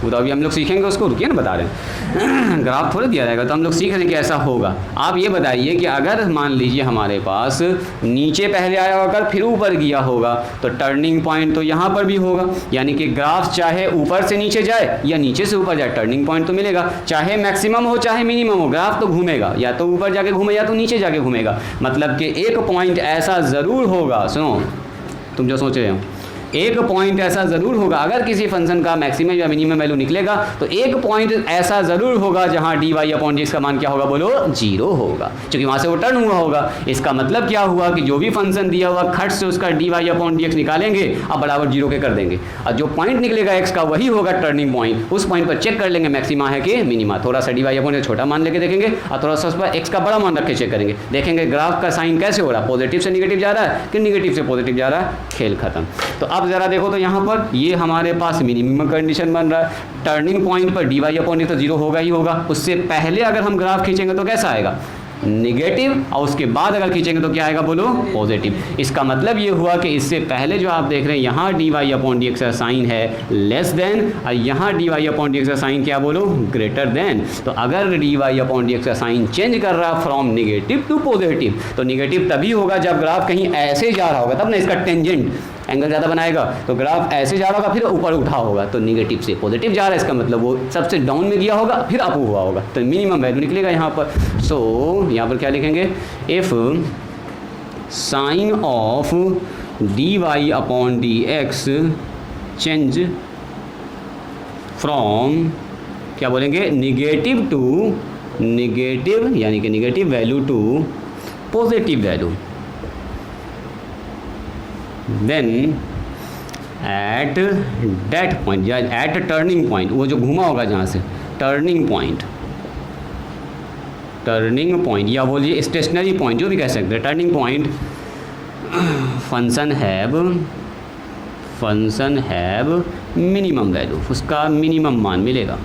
वो तो अभी हम लोग सीखेंगे उसको, रुकिए ना बता रहे हैं ग्राफ थोड़ा दिया रहेगा, तो हम लोग सीख रहे हैं कि ऐसा होगा। आप ये बताइए कि अगर मान लीजिए हमारे पास नीचे पहले आया होगा फिर ऊपर गया होगा, तो टर्निंग पॉइंट तो यहाँ पर भी होगा, यानी कि ग्राफ चाहे ऊपर से नीचे जाए या नीचे से ऊपर जाए टर्निंग पॉइंट तो मिलेगा, चाहे मैक्सिमम हो चाहे मिनिमम हो, ग्राफ तो घूमेगा, या तो ऊपर जाके घूमे या तो नीचे जाके घूमेगा। मतलब कि एक पॉइंट ऐसा ज़रूर होगा, सुनो तुम जो सोच रहे हो, एक पॉइंट ऐसा ज़रूर होगा, अगर किसी फंक्शन का मैक्सिमम या मिनिमम वैल्यू निकलेगा तो एक पॉइंट ऐसा ज़रूर होगा जहां dy/dx का मान क्या होगा बोलो, 0 होगा, क्योंकि वहां से वो टर्न हुआ होगा। इसका मतलब क्या हुआ कि जो भी फंक्शन दिया हुआ खट से उसका dy/dx निकालेंगे अब बराबर 0 के कर देंगे, और जो पॉइंट निकलेगा x का वही होगा टर्निंग पॉइंट। उस पॉइंट पर चेक कर लेंगे मैक्सिमा है कि मिनिमा, थोड़ा सा dy/dx छोटा मान लेके देखेंगे और थोड़ा सा उस पर x का बड़ा मान रख के चेक करेंगे, देखेंगे ग्राफ का साइन कैसे हो रहा है, पॉजिटिव से निगेटिव जा रहा है कि निगेटिव से पॉजिटिव जा रहा है, खेल खत्म। तो अब ज़रा देखो तो यहाँ पर ये हमारे पास मिनिमम कंडीशन बन रहा है, टर्निंग पॉइंट पर dy/dx तो 0 होगा ही होगा, उससे पहले अगर हम ग्राफ खींचेंगे तो कैसा आएगा, नेगेटिव, और उसके बाद अगर खींचेंगे तो क्या आएगा बोलो, पॉजिटिव। इसका मतलब ये हुआ कि इससे पहले जो आप देख रहे हैं यहाँ dy/dx का साइन है लेस देन, और यहाँ dy/dx का साइन क्या बोलो, ग्रेटर देन। तो अगर dy/dx का साइन चेंज कर रहा फ्रॉम नेगेटिव टू पॉजिटिव, तो नेगेटिव तभी होगा जब ग्राफ कहीं ऐसे जा रहा होगा, तब ना इसका टेंजेंट एंगल ज़्यादा बनाएगा, तो ग्राफ ऐसे जा रहा होगा फिर ऊपर उठा होगा, तो नेगेटिव से पॉजिटिव जा रहा है, इसका मतलब वो सबसे डाउन में गया होगा फिर अप हुआ होगा, तो मिनिमम वैल्यू निकलेगा यहाँ पर। सो यहाँ पर क्या लिखेंगे, if sign of dy/dx change from क्या बोलेंगे, निगेटिव टू निगेटिव, यानी कि negative value to positive value, then at that point या एट टर्निंग पॉइंट, वो जो घूमा होगा जहाँ से टर्निंग पॉइंट या बोलिए स्टेशनरी पॉइंट, जो भी कह सकते हैं, turning point, function have minimum value, उसका मिनिमम मान मिलेगा।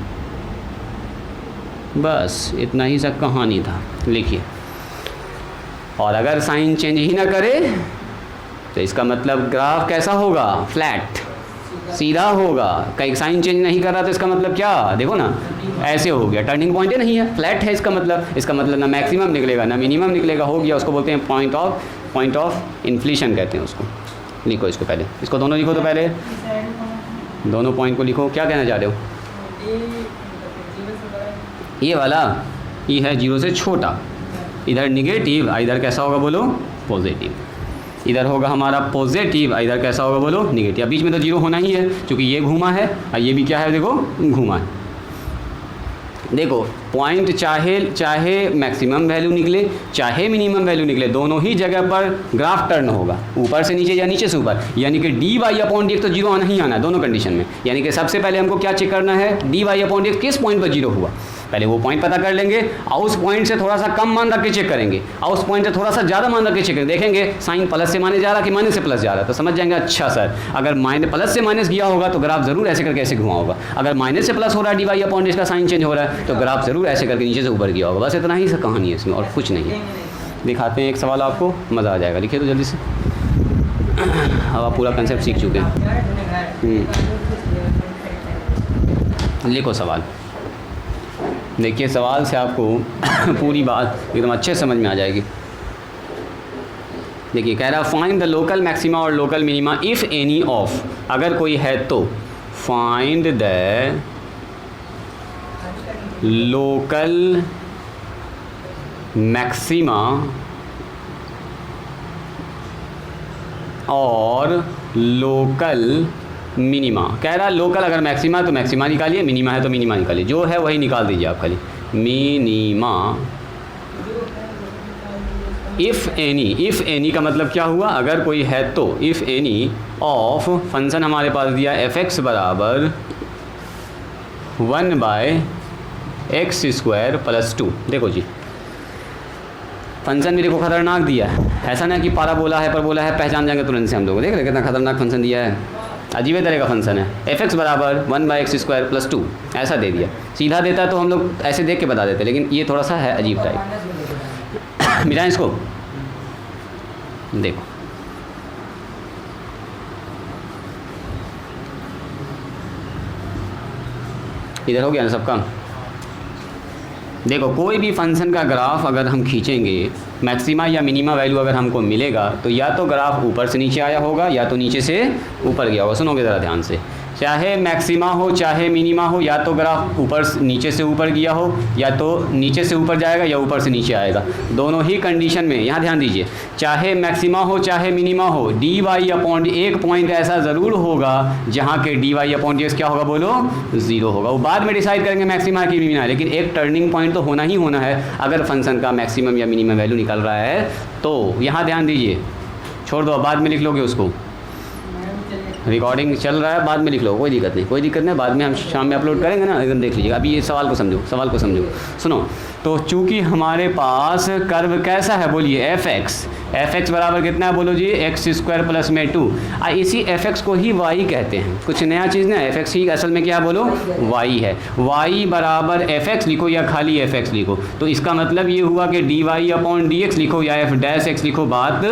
बस इतना ही सब कहानी था, लिखिए। और अगर साइन चेंज ही ना करे तो इसका मतलब ग्राफ कैसा होगा, फ्लैट, सीधा होगा। कहीं साइन चेंज नहीं कर रहा तो इसका मतलब क्या, देखो ना ऐसे हो गया, टर्निंग पॉइंट ही नहीं है, फ्लैट है इसका मतलब ना मैक्सिमम निकलेगा ना मिनिमम निकलेगा, हो गया, उसको बोलते हैं पॉइंट ऑफ इन्फ्लेशन कहते हैं उसको। लिखो इसको पहले, इसको दोनों लिखो, तो पहले दोनों पॉइंट को लिखो। क्या कहना चाह रहे हो, ये वाला ये है 0 से छोटा, इधर निगेटिव, इधर कैसा होगा बोलो, पॉजिटिव, इधर होगा हमारा पॉजिटिव, इधर कैसा होगा बोलो, निगेटिव। बीच में तो 0 होना ही है क्योंकि ये घूमा है और ये भी क्या है देखो, घूमा है। देखो पॉइंट चाहे मैक्सिमम वैल्यू निकले चाहे मिनिमम वैल्यू निकले, दोनों ही जगह पर ग्राफ टर्न होगा, ऊपर से नीचे या नीचे से ऊपर, यानी कि D Y upon D X तो जीरो आना ही आना है दोनों कंडीशन में। यानी कि सबसे पहले हमको क्या चेक करना है, D Y upon D X किस पॉइंट पर जीरो हुआ, पहले वो पॉइंट पता कर लेंगे और उस पॉइंट से थोड़ा सा कम मान रख के चेक करेंगे और उस पॉइंट से थोड़ा सा ज़्यादा मान रख के चेक करेंगे, देखेंगे साइन प्लस से माइनस जा रहा कि माइनस से प्लस जा रहा है, तो समझ जाएंगे अच्छा सर अगर प्लस से माइनस गया होगा तो ग्राफ जरूर ऐसे करके ऐसे घुमा होगा, अगर माइनस से प्लस हो रहा है D Y upon D X का साइन चेंज हो रहा है तो ग्राफ जरूर ऐसे करके नीचे से ऊपर गया होगा। बस इतना ही सा कहानी है इसमें और कुछ नहीं है। दिखाते हैं एक सवाल आपको, मज़ा आ जाएगा, लिखिए तो जल्दी से। अब आप पूरा कंसेप्ट सीख चुके हैं। लिखो सवाल, देखिए सवाल से आपको पूरी बात एकदम अच्छे समझ में आ जाएगी। देखिए कह रहा फाइंड द लोकल मैक्सिमा और local minima if any of, अगर कोई है तो फाइंड द लोकल मैक्सिमा और लोकल मिनिमा। कह रहा लोकल अगर मैक्सिमा है तो मैक्सिमा निकालिए, मिनिमा है तो मिनिमा निकालिए, जो है वही निकाल दीजिए आप खाली, मिनिमा इफ़ एनी का मतलब क्या हुआ, अगर कोई है तो, इफ़ एनी ऑफ फंक्शन हमारे पास दिया एफ एक्स बराबर 1/x² + 2। देखो जी फंक्शन भी देखो खतरनाक दिया है, ऐसा ना कि पाराबोला है परबोला है पहचान जाएंगे तुरंत से हम लोग, देख रहे कितना खतरनाक फंक्शन दिया है, अजीब तरह का फंक्शन है। एफ एक्स बराबर 1/x² + 2 ऐसा दे दिया, सीधा देता तो हम लोग ऐसे देख के बता देते, लेकिन ये थोड़ा सा है अजीब टाइप। मिटाएं इसको, देखो इधर हो गया ना सबका। देखो कोई भी फंक्शन का ग्राफ अगर हम खींचेंगे, मैक्सिमा या मिनिमा वैल्यू अगर हमको मिलेगा तो या तो ग्राफ ऊपर से नीचे आया होगा या तो नीचे से ऊपर गया होगा। सुनोगे ज़रा ध्यान से, चाहे मैक्सिमा हो चाहे मिनिमा हो, या तो ग्राफ नीचे से ऊपर गया हो या तो नीचे से ऊपर जाएगा या ऊपर से नीचे आएगा, दोनों ही कंडीशन में। यहाँ ध्यान दीजिए, चाहे मैक्सिमा हो चाहे मिनिमा हो, डी वाई अपॉन एक पॉइंट ऐसा ज़रूर होगा जहाँ के D Y upon D X क्या होगा बोलो, ज़ीरो होगा। वो बाद में डिसाइड करेंगे मैक्सिमा की मिनिमा, लेकिन एक टर्निंग पॉइंट तो होना ही होना है अगर फंक्शन का मैक्सिमम या मिनिमम वैल्यू निकल रहा है तो। यहाँ ध्यान दीजिए, छोड़ दो बाद में लिख लोगे उसको, रिकॉर्डिंग चल रहा है बाद में लिख लो, कोई दिक्कत नहीं, कोई दिक्कत नहीं, बाद में हम शाम में अपलोड करेंगे ना, एकदम देख लीजिएगा। अभी ये सवाल को समझो, सवाल को समझो, सुनो। तो चूंकि हमारे पास कर्व कैसा है बोलिए, एफ एक्स बराबर कितना है बोलो जी, x² प्लस में 2। इसी एफ एक्स को ही y कहते हैं, कुछ नया चीज़ ना, एफ एक्स ही असल में क्या बोलो y है। y बराबर एफ एक्स लिखो या खाली एफ एक्स लिखो, तो इसका मतलब ये हुआ कि D Y upon D X लिखो या एफ डैश एक्स लिखो, बात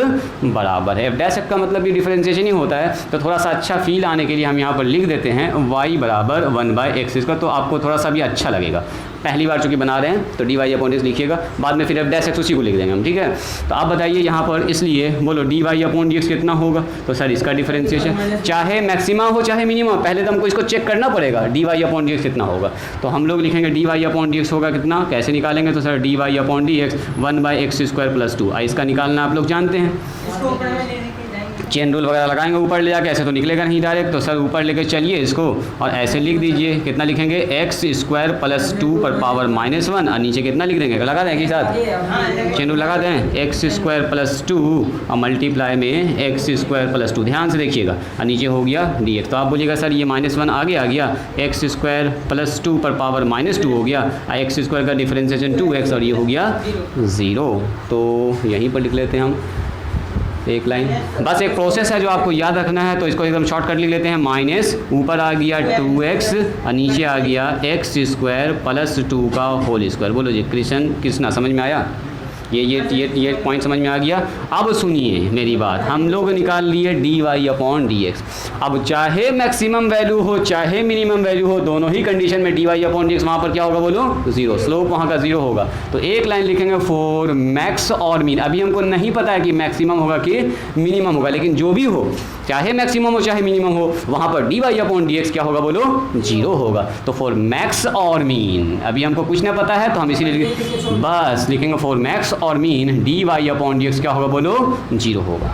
बराबर है। एफ डैश एक्स का मतलब भी डिफरेंशिएशन ही होता है, तो थोड़ा सा अच्छा फील आने के लिए हम यहाँ पर लिख देते हैं y बराबर 1/x², तो आपको थोड़ा सा भी अच्छा लगेगा। पहली बार चूँकि बना रहे हैं तो डी वाई अपॉन एक्स लिखिएगा, बाद में फिर एफ डैश एक्स उसी को लिख देंगे हम, ठीक है। तो आप बताइए यहाँ पर, इसलिए बोलो D Y upon D X कितना होगा, तो सर इसका डिफरेंशिएशन चाहे मैक्सिमा हो चाहे मिनिमम, पहले तो हमको इसको चेक करना पड़ेगा D Y upon D X कितना होगा। तो हम लोग लिखेंगे D Y upon D X होगा कितना, कैसे निकालेंगे, तो sir D Y upon D X 1/x² + 2। इसका निकालना आप लोग जानते हैं, चेन रूल वगैरह लगाएंगे ऊपर ले जाके, ऐसे तो निकलेगा नहीं डायरेक्ट, तो सर ऊपर लेके चलिए इसको और ऐसे लिख दीजिए, कितना लिखेंगे x² + 2 पर पावर -1, और नीचे कितना लिख देंगे, लगा दें एक ही साथ, चेन रूल लगा दें, x² + 2 और मल्टीप्लाई में x² + 2, ध्यान से देखिएगा, और नीचे हो गया dx। तो आप बोलिएगा सर ये -1 आगे आ गया, x² + 2 पर पावर -2 हो गया, x² का डिफरेंशिएशन 2x और ये हो गया 0। तो यहीं पर लिख लेते हैं हम एक लाइन, बस एक प्रोसेस है जो आपको याद रखना है, तो इसको एकदम शॉर्टकट लिख लेते हैं, माइनस ऊपर आ गया 2x और नीचे आ गया x² + 2 का होल स्क्वायर। बोलो जी कृष्णा समझ में आया, ये पॉइंट समझ में आ गया। अब सुनिए मेरी बात, हम लोग निकाल लिए D Y upon D X. अब चाहे मैक्सिमम वैल्यू हो चाहे मिनिमम वैल्यू हो, दोनों ही कंडीशन में D Y upon D X वहाँ पर क्या होगा बोलो, 0, स्लोप वहाँ का 0 होगा। तो एक लाइन लिखेंगे फॉर मैक्स और मीन। अभी हमको नहीं पता है कि मैक्सिमम होगा कि मिनिमम होगा, लेकिन जो भी हो, चाहे मैक्सिमम हो चाहे मिनिमम हो, वहाँ पर D Y upon D X क्या होगा बोलो, 0 होगा। तो फॉर मैक्स और मीन, अभी हमको कुछ नहीं पता है तो हम इसीलिए बस लिखेंगे फॉर मैक्स और min D Y upon D X क्या होगा बोलो, 0 होगा।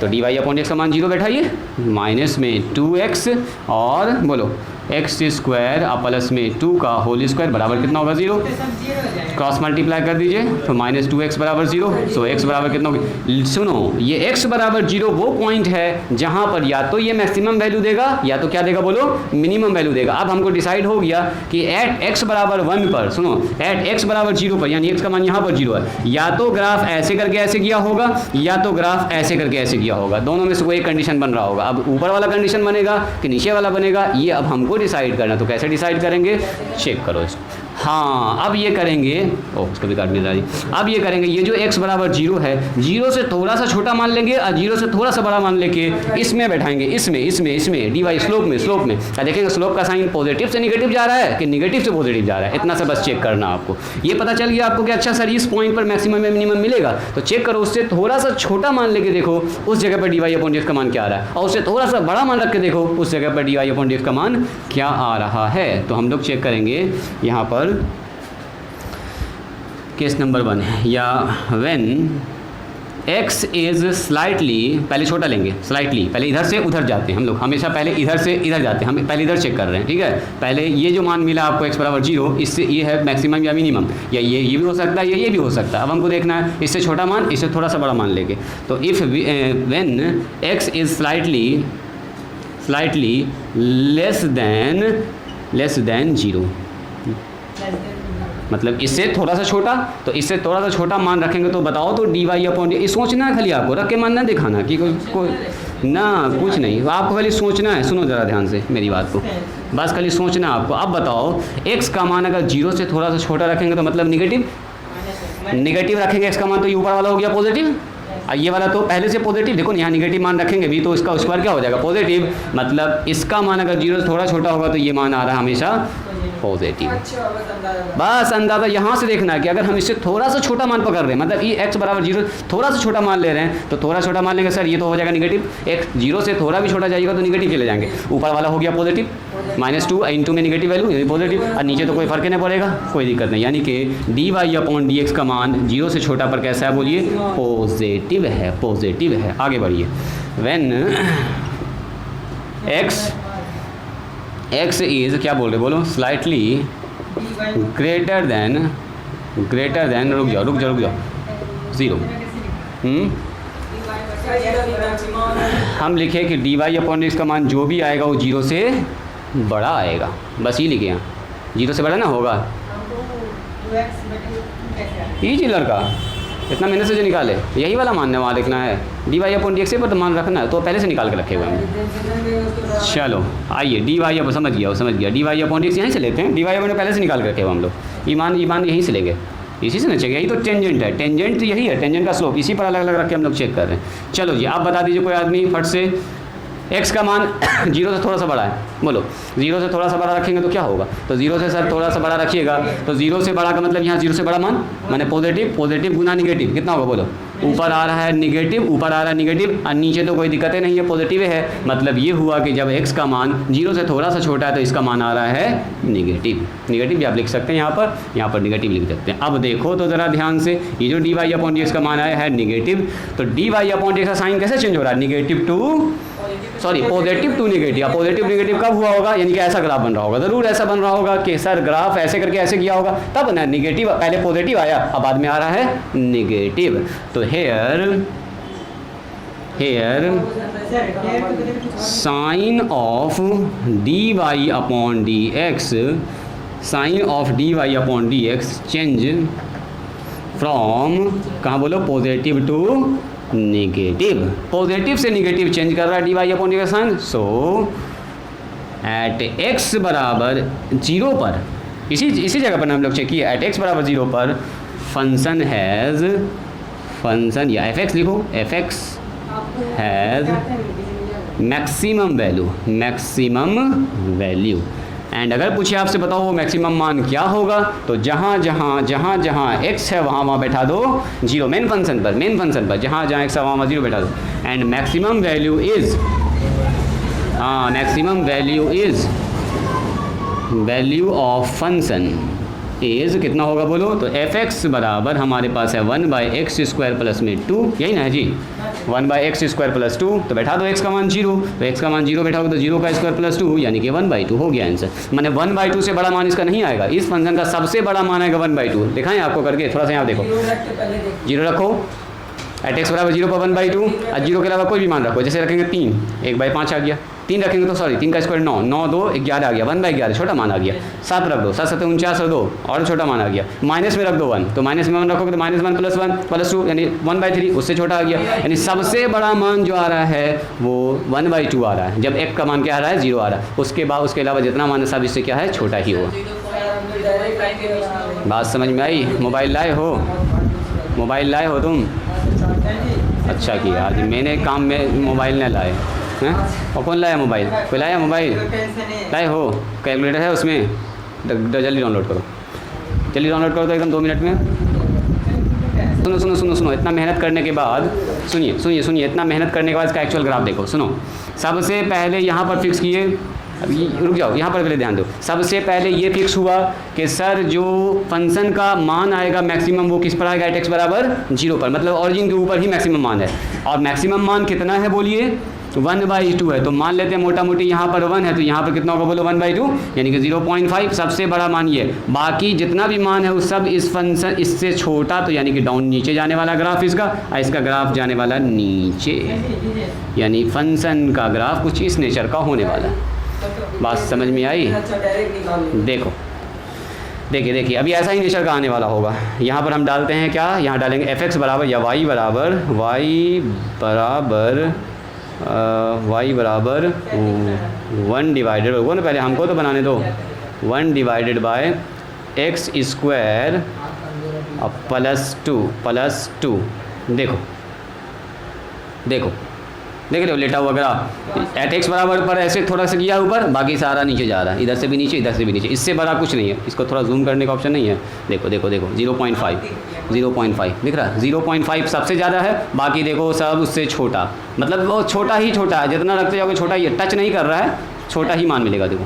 तो D Y upon D X का मान 0 बैठाइए, माइनस में 2x और बोलो एक्स स्क्वायर और प्लस में 2 का होल स्क्वायर बराबर कितना होगा 0। तो सब जीरो हो जाएगा। क्रॉस मल्टीप्लाई कर दीजिए तो माइनस 2x बराबर 0। सो x बराबर कितना होगा, सुनो ये x बराबर 0 वो पॉइंट है जहाँ पर या तो ये मैक्सिमम वैल्यू देगा या तो क्या देगा बोलो, मिनिमम वैल्यू देगा। अब हमको डिसाइड हो गया कि एट x बराबर 1 पर, सुनो एट x बराबर 0 पर, यानी x का मान यहाँ पर 0 है, या तो ग्राफ ऐसे करके ऐसे गया होगा या तो ग्राफ ऐसे करके ऐसे गया होगा, दोनों में से कोई एक कंडीशन बन रहा होगा। अब ऊपर वाला कंडीशन बनेगा कि नीचे वाला बनेगा, ये अब हमको डिसाइड करना। तो कैसे डिसाइड करेंगे, चेक करो इसको। हाँ अब ये करेंगे, ओह उसको भी काट नहीं रहा। अब ये करेंगे, ये जो x बराबर 0 है, 0 से थोड़ा सा छोटा मान लेंगे और 0 से थोड़ा सा बड़ा मान लेके इसमें बैठाएंगे, इसमें डी वाई स्लोप में देखेंगे स्लोप का साइन पॉजिटिव से निगेटिव जा रहा है कि निगेटिव से पॉजिटिव जा रहा है, इतना सा बस चेक करना आपको। ये पता चल गया आपको कि अच्छा सर इस पॉइंट पर मैक्सिमम या मिनिमम मिलेगा, तो चेक करो उससे थोड़ा सा छोटा मान लेके देखो उस जगह पर D Y upon D X का मान क्या आ रहा है, और उससे थोड़ा सा बड़ा मान रख के देखो उस जगह पर D Y upon D X का मान क्या आ रहा है। तो हम लोग चेक करेंगे यहाँ पर केस नंबर 1 है, या व्हेन x इज़ स्लाइटली, पहले छोटा लेंगे स्लाइटली, पहले इधर से उधर जाते हैं हम लोग, हमेशा पहले इधर से इधर जाते हैं, हम पहले इधर चेक कर रहे हैं, ठीक है। पहले ये जो मान मिला आपको x बराबर 0, इससे ये है मैक्सिमम या मिनिमम, या ये भी हो सकता है या ये भी हो सकता है। अब हमको देखना है इससे छोटा मान, इससे थोड़ा सा बड़ा मान लेके। तो if when x is slightly less than 0, मतलब इससे थोड़ा सा छोटा, तो इससे थोड़ा सा छोटा मान रखेंगे तो बताओ तो डी वाई अपॉन डी, सोचना है खाली आपको, रख के मान ना दिखाना कि कोई ना कुछ नहीं, आपको खाली सोचना है। सुनो ज़रा ध्यान से मेरी बात को, बस खाली सोचना है आपको। अब बताओ x का मान अगर 0 से थोड़ा सा छोटा रखेंगे तो मतलब निगेटिव रखेंगे x का मान, तो ये ऊपर वाला हो गया पॉजिटिव, और ये वाला तो पहले से पॉजिटिव। देखो यहाँ निगेटिव मान रखेंगे भी तो इसका स्क्वायर क्या हो जाएगा, पॉजिटिव। मतलब इसका मान अगर 0 से थोड़ा छोटा होगा तो ये मान आ रहा है हमेशा पॉजिटिव। बस अंदाज़ा यहाँ से देखना है कि अगर हम इससे थोड़ा सा छोटा मान पकड़ रहे हैं, मतलब ये x बराबर 0 थोड़ा सा छोटा मान ले रहे हैं, तो थोड़ा छोटा मान लेंगे सर ये तो हो जाएगा निगेटिव, x 0 से थोड़ा भी छोटा जाएगा तो निगेटिव चले जाएंगे। ऊपर वाला हो गया पॉजिटिव, -2 इंटू में निगेटिव वैल्यू यानी पॉजिटिव, और नीचे तो कोई फर्क नहीं पड़ेगा, कोई दिक्कत नहीं। यानी कि D Y upon D X का मान 0 से छोटा पर कैसा है बोलिए, पॉजिटिव है। आगे बढ़िए, व्हेन x इज़ क्या बोल रहे बोलो, स्लाइटली ग्रेटर देन रुक जाओ 0। हम लिखे कि डी वाई अपॉन एक्स का मान जो भी आएगा वो 0 से बड़ा आएगा, बस ये लिखे यहाँ, 0 से बड़ा ना होगा। ईजी लड़का, इतना मेहनत से जो निकाले यही वाला मान है, वहाँ लिखना है D Y upon D X पर तो मान रखना है, तो पहले से निकाल के रखे हुए हैं। चलो आइए, डी वाई अब समझ गया D Y upon D X यहीं से लेते हैं, डी वाई अपॉन पहले से निकाल के रखे हुए हम लोग, ये मान यहीं से लेंगे, इसी से ना चेक, यही तो टेंजेंट है, टेंजेंट तो यही है, टेंजेंट का स्लोप, इसी पर अलग अलग रख के हम लोग चेक कर रहे हैं। चलो जी आप बता दीजिए कोई आदमी फट से, x का मान 0 से थोड़ा सा बड़ा है, बोलो 0 से थोड़ा सा बड़ा रखेंगे तो क्या होगा, तो 0 से सर थोड़ा सा बड़ा रखिएगा, तो 0 से बड़ा का मतलब यहाँ 0 से बड़ा मान माने पॉजिटिव गुना निगेटिव कितना होगा बोलो, ऊपर आ रहा है निगेटिव और नीचे तो कोई दिक्कत नहीं है, पॉजिटिव है। मतलब ये हुआ कि जब x का मान 0 से थोड़ा सा छोटा है तो इसका मान आ रहा है निगेटिव भी आप लिख सकते हैं, यहाँ पर निगेटिव लिख सकते हैं। अब देखो तो ज़रा ध्यान से, ये जो D Y upon D X का मान आया है निगेटिव, तो D Y upon D X का साइन कैसे चेंज हो रहा है, positive to negative. Positive negative कब हुआ होगा, यानी कि ऐसा ग्राफ बन रहा होगा, ज़रूर ऐसा बन रहा होगा कि सर ग्राफ ऐसे करके ऐसे किया होगा, तब ना निगेटिव, पहले पॉजिटिव आया अब बाद में आ रहा है निगेटिव। तो here sign of D Y upon D X, change from कहाँ बोलो, पॉजिटिव टू निगेटिव, पॉजिटिव से निगेटिव चेंज कर रहा है डी वाई अपॉन डी का साइन। सो एट x बराबर 0 पर, इसी जगह पर हम लोग चेक किए, एट x बराबर 0 पर फंक्शन या f(x) लिखो, f(x) has maximum value. And अगर पूछे आपसे बताओ वो मैक्सिमम मान क्या होगा, तो जहाँ x है वहाँ बैठा दो 0, मेन फंक्शन पर जहाँ x है वहाँ 0 बैठा दो। And maximum value is value of function is कितना होगा बोलो, तो एफ एक्स बराबर हमारे पास है 1/x² प्लस में 2, यही ना है जी, 1/x² प्लस 2, तो बैठा दो x का मान 0, तो x का मान 0 बैठा हो तो 0 का स्क्वायर प्लस 2 यानी कि 1/2 हो गया आंसर। मैंने 1/2 से बड़ा मान इसका नहीं आएगा, इस फंक्शन का सबसे बड़ा मान आएगा 1/2। दिखाएं आपको करके, थोड़ा सा यहाँ देखो, 0 रखो, एट एक्स बराबर 0 पर 1/2, और 0 के अलावा कोई भी मान रखो, जैसे रखेंगे 3, 1/5 आ गया, 3 रखेंगे तो सॉरी 3 का स्क्वायर 9, 9 2 11 आ गया, 1/11 छोटा मान आ गया, 7 रख दो, 7 7 49 और 2 और छोटा मान आ गया, माइनस में रख दो 1, तो माइनस में 1 रखोगे तो -1 + 1 + 2 यानी 1/3, उससे छोटा आ गया, यानी सबसे बड़ा मान जो आ रहा है वो 1/2 आ रहा है, जब x का मान क्या आ रहा है 0 आ रहा है, उसके बाद उसके अलावा जितना मान है सब इससे क्या है छोटा ही होगा। बात समझ में आई? मोबाइल लाए हो, मोबाइल लाए हो तुम? अच्छा किया, आज मैंने काम में मोबाइल न लाए हैं। और कौन लाया मोबाइल? कोई लाया मोबाइल? लाए हो? कैलकुलेटर है उसमें? जल्दी डाउनलोड करो, जल्दी डाउनलोड करो तो एकदम 2 मिनट में। सुनो सुनो सुनो सुनो, इतना मेहनत करने के बाद सुनिए सुनिए सुनिए, इतना मेहनत करने के बाद इसका एक्चुअल ग्राफ देखो। सुनो, सबसे पहले यहाँ पर फिक्स किए, अभी रुक जाओ, यहाँ पर पहले ध्यान दो। सबसे पहले ये फिक्स हुआ कि सर जो फंक्शन का मान आएगा मैक्सिमम वो किस पर आएगा, एट एक्स बराबर 0 पर, मतलब ऑरिजिन के ऊपर ही मैक्सिमम मान है। और मैक्सिमम मान कितना है बोलिए, 1/2 है, तो मान लेते हैं मोटा मोटी यहाँ पर 1 है, तो यहाँ पर कितना होगा बोलो 1/2 यानी कि 0.5 सबसे बड़ा मान ये। बाकी जितना भी मान है वो सब इस फंक्शन इससे छोटा, तो यानी कि डाउन नीचे जाने वाला ग्राफ इसका, और इसका ग्राफ जाने वाला नीचे, यानी फंक्शन का ग्राफ कुछ इस नेचर का होने वाला है। बात समझ में आई? देखो देखिए देखिए, अभी ऐसा ही नेचर का आने वाला होगा। यहाँ पर हम डालते हैं क्या, यहाँ डालेंगे एफ एक्स बराबर या y बराबर 1 डिवाइडेड वो ना, पहले हमको तो बनाने दो, 1 divided by x square plus 2। देखो देखो देख रहे हो लेटा हुआ ग्राफ, एट एक्स बराबर पर ऐसे थोड़ा सा किया ऊपर, बाकी सारा नीचे जा रहा है, इधर से भी नीचे इधर से भी नीचे, इससे बड़ा कुछ नहीं है। इसको थोड़ा जूम करने का ऑप्शन नहीं है, देखो देखो देखो 0.5 दिख रहा है, 0.5 सबसे ज़्यादा है, बाकी देखो सब उससे छोटा, मतलब वो छोटा ही छोटा है, जितना रखते जाओगे छोटा ही है, टच नहीं कर रहा है, छोटा ही मान मिलेगा। देखो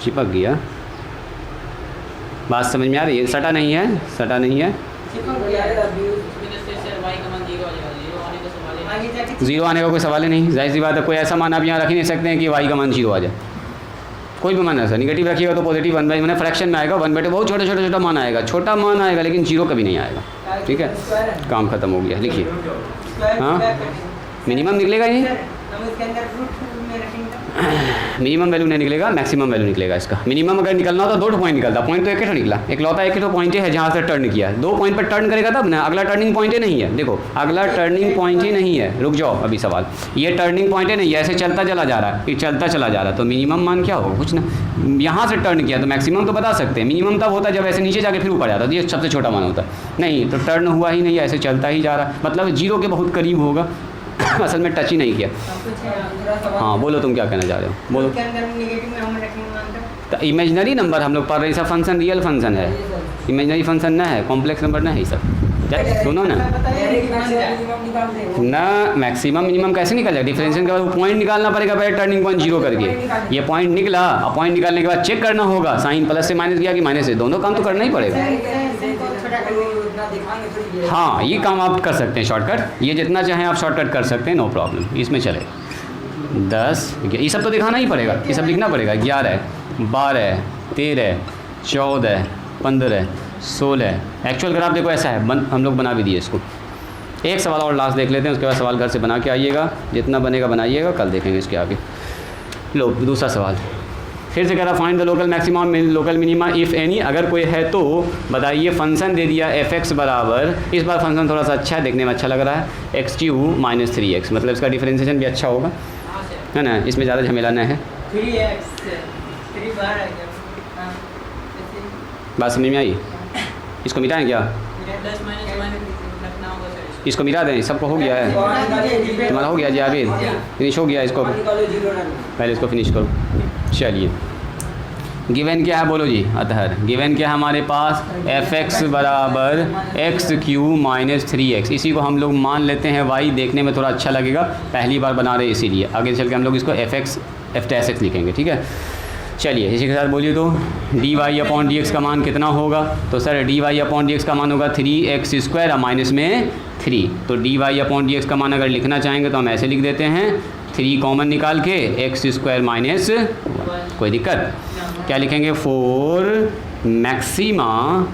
चिपक गया, बात समझ में आ रही है? सटा नहीं है, सटा नहीं है, 0 आने का कोई सवाल ही नहीं, जाहिर सी बात है। कोई ऐसा मान आप यहाँ रख ही नहीं सकते हैं कि y का मान 0 आ जाए, कोई भी मान ऐसा, निगेटिव रखिएगा तो पॉजिटिव 1/, मैंने फ्रैक्शन में आएगा 1/2, बहुत छोटा छोटा छोटा मान आएगा, छोटा मान आएगा लेकिन 0 कभी नहीं आएगा। ठीक है, काम खत्म हो गया। लिखिए, हाँ मिनिमम निकलेगा ये, मिनिमम वैल्यू नहीं निकलेगा, मैक्सिमम वैल्यू निकलेगा इसका। मिनिमम अगर निकलना हो तो 2 पॉइंट निकलता, पॉइंट तो एक ही निकला, एक लौता एक ही पॉइंट है जहाँ से टर्न किया है, 2 पॉइंट पर टर्न करेगा तब ना, अगला टर्निंग पॉइंट ही नहीं है। देखो अगला टर्निंग पॉइंट ही नहीं है, रुक जाओ अभी सवाल, ये टर्निंग पॉइंट ही नहीं है, ऐसे चलता चला जा रहा है, ये चलता चला जा रहा है, तो मिनिमम मान क्या होगा, कुछ ना, यहाँ से टर्न किया तो मैक्सिमम तो बता सकते हैं, मिनिमम तब होता है जब ऐसे नीचे जाके फिर ऊपर जाता है, ये सबसे छोटा मान होता है। नहीं तो टर्न हुआ ही नहीं, ऐसे चलता ही जा रहा है, मतलब 0 के बहुत करीब होगा, असल में टच ही नहीं किया। हाँ बोलो, तुम क्या कहना चाह रहे हो, बोलो। तो इमेजिनरी नंबर हम लोग पढ़ रहे हैं, सब फंक्शन रियल फंक्शन है, इमेजिनरी फंक्शन ना है, कॉम्प्लेक्स नंबर ना है ये सब। सुनो ना, मैक्सिमम मिनिमम कैसे निकल जाए, डिफरेंशिएशन के बाद वो पॉइंट निकालना पड़ेगा पहले, टर्निंग पॉइंट 0 करके, ये पॉइंट निकला, और पॉइंट निकालने के बाद चेक करना होगा साइन प्लस से माइनस किया कि माइनस से, दोनों काम तो करना ही पड़ेगा। हाँ ये काम आप कर सकते हैं शॉर्टकट, ये जितना चाहें आप शॉर्टकट कर सकते हैं, नो प्रॉब्लम, इसमें चले। 10 ये सब तो दिखाना ही पड़ेगा, ये सब लिखना पड़ेगा, 11 12 13 14 15 16। एक्चुअल ग्राफ देखो ऐसा है, हम लोग बना भी दिए इसको। एक सवाल और लास्ट देख लेते हैं, उसके बाद सवाल घर से बना के आइएगा, जितना बनेगा बनाइएगा, कल देखेंगे इसके आगे। लो दूसरा सवाल फिर से कह रहा, find the local maximum local minima if any, अगर कोई है तो बताइए। फंक्शन दे दिया एफ एक्स बराबर, इस बार फंक्शन थोड़ा सा अच्छा है, देखने में अच्छा लग रहा है, x³ - 3x, मतलब इसका डिफरेंशिएशन भी अच्छा होगा, है ना, इसमें ज़्यादा झमेला न है। बात समझ में आई? इसको मिटाएं क्या, इसको मिटा दें, सबको हो गया है, तुम्हारा हो गया जी, आगे फिनिश हो गया, इसको पहले इसको फिनिश करो। चलिए गिवन क्या है बोलो जी, अतहर गिवन क्या है हमारे पास, एफ एक्स बराबर x³ - 3x, इसी को हम लोग मान लेते हैं y, देखने में थोड़ा अच्छा लगेगा, पहली बार बना रहे इसीलिए, आगे चल के हम लोग इसको f(x) लिखेंगे। ठीक है, चलिए इसी के साथ बोलिए तो D Y upon D X का मान कितना होगा? तो sir D Y upon D X का मान होगा 3x² और माइनस में 3। तो D Y upon D X का मान अगर लिखना चाहेंगे तो हम ऐसे लिख देते हैं 3 कॉमन निकाल के x² माइनस 1। कोई दिक्कत? क्या लिखेंगे? 4 मैक्सिमा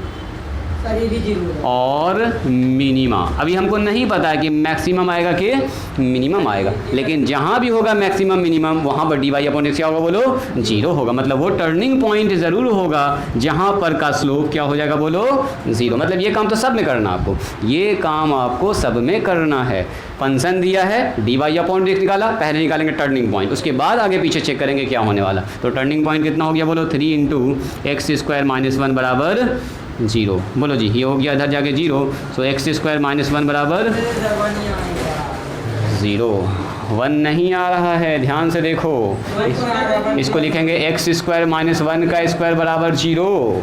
सर ये भी जीरो है। और मिनिमा। अभी हमको नहीं पता है कि मैक्सिमम आएगा कि मिनिमम आएगा, लेकिन जहाँ भी होगा मैक्सिमम मिनिमम वहाँ पर डी वाई अपॉन एक्स क्या होगा बोलो? 0 होगा। मतलब वो टर्निंग पॉइंट ज़रूर होगा जहाँ पर का स्लोप क्या हो जाएगा बोलो? 0। मतलब ये काम तो सब में करना आपको, ये काम आपको सब में करना है। फंक्शन दिया है D Y upon D X निकाला, पहले निकालेंगे टर्निंग पॉइंट, उसके बाद आगे पीछे चेक करेंगे क्या होने वाला। तो टर्निंग पॉइंट कितना हो गया बोलो? 3 × x² माइनस 1 बराबर 0। बोलो जी, ये हो गया इधर जाके 0। सो x² माइनस 1 बराबर 0। 1 नहीं आ रहा है, ध्यान से देखो। इसको लिखेंगे x² माइनस 1 का स्क्वायर बराबर 0।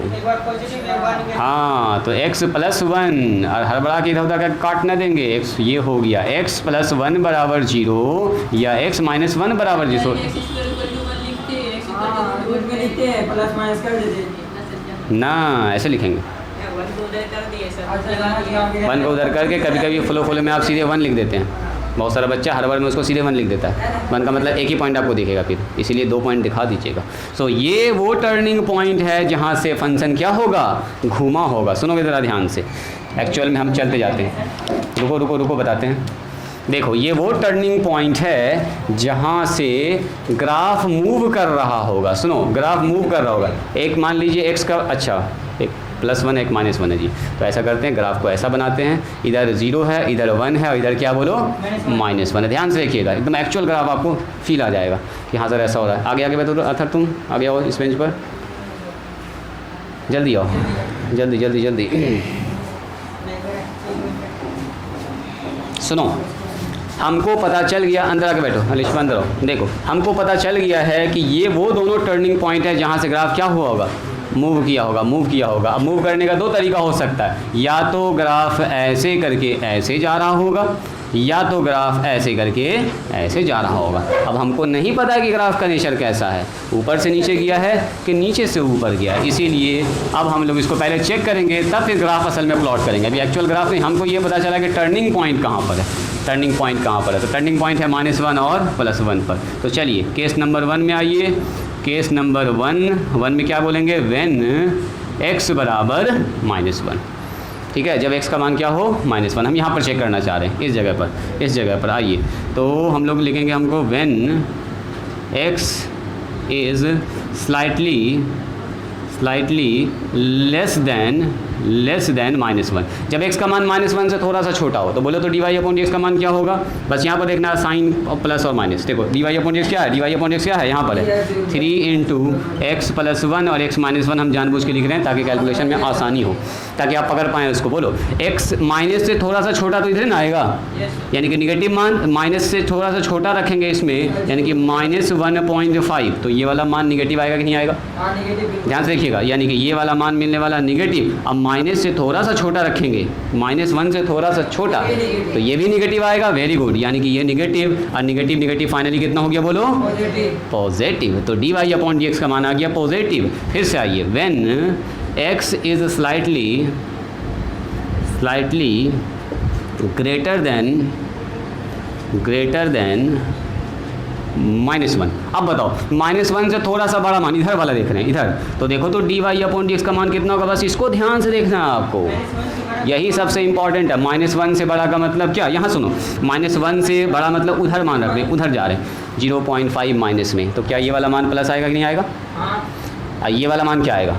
हाँ, तो x + 1 और हर बड़ा के इधर उधर का काट न देंगे। x ये हो गया x + 1 बराबर 0 या x माइनस 1 बराबर 0। ना ऐसे लिखेंगे, 1 को उधर करके कभी कभी फ्लो में आप सीधे 1 लिख देते हैं। बहुत सारा बच्चा हर बार में उसको सीधे 1 लिख देता है। 1 का मतलब एक ही पॉइंट आपको दिखेगा, फिर इसीलिए 2 पॉइंट दिखा दीजिएगा। सो ये वो टर्निंग पॉइंट है जहाँ से फंक्शन क्या होगा? घूमा होगा। सुनोगे ज़रा ध्यान से, एक्चुअल में हम चलते जाते हैं। रुको बताते हैं। देखो ये वो टर्निंग पॉइंट है जहाँ से ग्राफ मूव कर रहा होगा। सुनो, ग्राफ मूव कर रहा होगा। एक मान लीजिए x का, अच्छा एक +1 एक -1 है जी। तो ऐसा करते हैं, ग्राफ को ऐसा बनाते हैं, इधर 0 है, इधर 1 है और इधर क्या बोलो? -1 है। ध्यान से देखिएगा, एकदम एक्चुअल ग्राफ आपको फील आ जाएगा कि हाँ सर ऐसा हो रहा है। आगे बैठो अथर, तुम आगे आओ इस बेंच पर, जल्दी आओ, जल्दी। सुनो, हमको पता चल गया, अंदर आके बैठो, अलिश अंदर आओ। देखो हमको पता चल गया है कि ये वो दोनों टर्निंग पॉइंट है जहाँ से ग्राफ क्या हुआ होगा? मूव किया होगा। अब मूव करने का 2 तरीका हो सकता है, या तो ग्राफ ऐसे करके ऐसे जा रहा होगा, या तो ग्राफ ऐसे करके ऐसे जा रहा होगा। अब हमको नहीं पता है कि ग्राफ का नेचर कैसा है, ऊपर से नीचे गया है कि नीचे से ऊपर गया है। इसीलिए अब हम लोग इसको पहले चेक करेंगे, तब फिर ग्राफ असल में प्लॉट करेंगे। अभी एक्चुअल ग्राफ नहीं, हमको ये पता चला कि टर्निंग पॉइंट कहाँ पर है। टर्निंग पॉइंट है -1 और +1 पर। तो चलिए केस नंबर 1 में आइए। केस नंबर 1 में क्या बोलेंगे? व्हेन x बराबर -1। ठीक है, जब x का मान क्या हो? -1। हम यहाँ पर चेक करना चाह रहे हैं, इस जगह पर आइए। तो हम लोग लिखेंगे हमको when x is slightly less than -1। जब x का मान -1 से थोड़ा सा छोटा हो तो बोले तो D Y upon D X का मान क्या होगा? बस यहाँ पर देखना है साइन प्लस और माइनस। देखो D Y upon D X क्या है? D Y upon D X क्या है? यहाँ पर है 3 × x + 1 और x -1 हम जानबूझ के लिख रहे हैं ताकि कैलकुलेशन में आसानी हो, ताकि आप पकड़ पाएँ उसको। बोलो x माइनस से थोड़ा सा छोटा तो इधर ना आएगा, यानी कि निगेटिव मान माइनस से थोड़ा सा छोटा रखेंगे इसमें, यानी कि -1.5। तो ये वाला मान निगेटिव आएगा कि नहीं आएगा? ध्यान से देखिएगा, यानी कि ये वाला मान मिलने वाला निगेटिव। अब माइनस से थोड़ा सा छोटा रखेंगे, -1 से थोड़ा सा छोटा, तो ये भी निगेटिव आएगा। वेरी गुड, यानी कि ये निगेटिव और निगेटिव फाइनली कितना हो गया बोलो? पॉजिटिव। तो D Y upon D X का मान आ गया पॉजिटिव। फिर से आइए, when x is slightly greater than -1। अब बताओ, -1 से थोड़ा सा बड़ा मान इधर वाला देख रहे हैं, इधर। तो देखो तो D Y upon D X का मान कितना होगा? बस इसको ध्यान से देखना है आपको, यही सबसे इंपॉर्टेंट है। -1 से बड़ा का मतलब क्या? यहाँ सुनो, -1 से बड़ा मतलब उधर मान रख रहे हैं, उधर जा रहे हैं 0.5 माइनस में। तो क्या ये वाला मान प्लस आएगा कि नहीं आएगा? ये वाला मान क्या आएगा?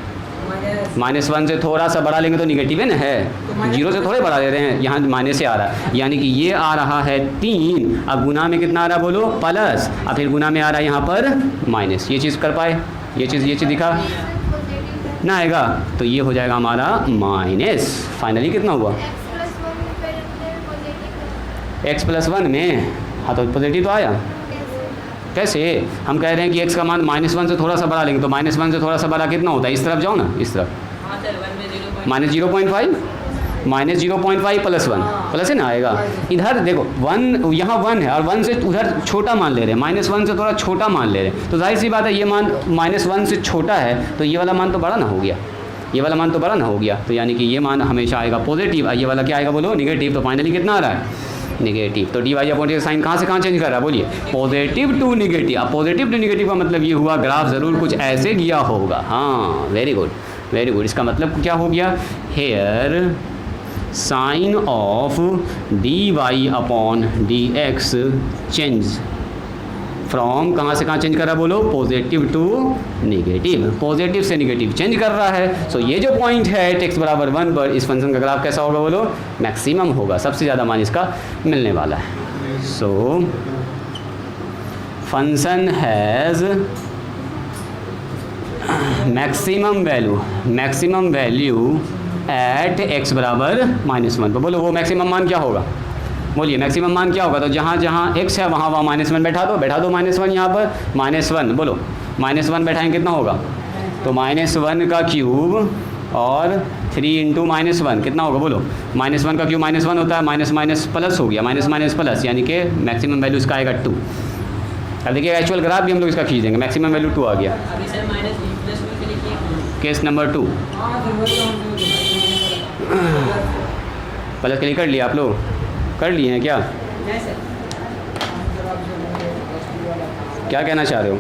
-1 से थोड़ा सा बड़ा लेंगे तो निगेटिव है ना, है 0 से थोड़े बढ़ा दे रहे हैं, यहाँ माइनस से आ रहा है, यानी कि ये आ रहा है 3। अब गुना में कितना आ रहा है बोलो? प्लस। अब फिर गुना में आ रहा है यहाँ पर माइनस। ये चीज़ कर पाए? ये चीज़ दिखा ना आएगा, तो ये हो जाएगा हमारा माइनस। फाइनली कितना हुआ? x + 1 में, हाँ तो पॉजिटिव तो आया। कैसे? हम कह रहे हैं कि x का मान -1 से थोड़ा सा बड़ा लेंगे, तो -1 से थोड़ा सा बड़ा कितना होता है? इस तरफ जाओ ना, इस तरफ -0.5। -0.5 +1 प्लस है ना आएगा। इधर देखो 1 यहाँ 1 है और 1 से उधर छोटा मान ले रहे हैं, -1 से थोड़ा छोटा मान ले रहे हैं, तो जाहिर सी बात है ये मान -1 से छोटा है तो ये वाला मान तो बड़ा ना हो गया, ये वाला मान तो बड़ा ना हो गया, तो यानी कि ये मान हमेशा आएगा पॉजिटिव, ये वाला क्या आएगा बोलो निगेटिव। तो फाइनली कितना आ रहा है निगेटिव। तो dy/dt साइन कहाँ से कहाँ चेंज कर रहा है बोलिए, पॉजिटिव टू निगेटिव। अब पॉजिटिव टू निगेटिव का मतलब ये हुआ ग्राफ ज़रूर कुछ ऐसे गया होगा। हाँ वेरी गुड वेरी गुड। इसका मतलब क्या हो गया, here sign of dy/dx change from कहाँ से कहाँ चेंज कर रहा है बोलो, पॉजिटिव टू निगेटिव, पॉजिटिव से निगेटिव चेंज कर रहा है। सो ये जो पॉइंट है x बराबर 1 पर इस फंक्शन का ग्राफ कैसा होगा बोलो, मैक्सिमम होगा, सबसे ज़्यादा मान इसका मिलने वाला है। So function has maximum value at x बराबर -1 पर। बोलो वो मैक्सिमम मान क्या होगा, बोलिए मैक्सिमम मान क्या होगा। तो जहाँ जहाँ x है वहाँ वहाँ -1 बैठा दो -1 यहाँ पर -1, बोलो -1 बैठाएंगे कितना होगा, तो -1 का क्यूब और 3 × -1 कितना होगा बोलो, -1 का क्यूब -1 होता है, माइनस प्लस हो गया, माइनस प्लस, यानी कि मैक्सिमम वैल्यू इसका आएगा 2। अब देखिए एक्चुअल ग्राफ भी हम लोग इसका खींच देंगे, मैक्सिमम वैल्यू 2 आ गया। केस नंबर 2 प्लस के लिए कर लिया, आप लोग कर लिए हैं क्या, क्या कहना चाह रहे हो,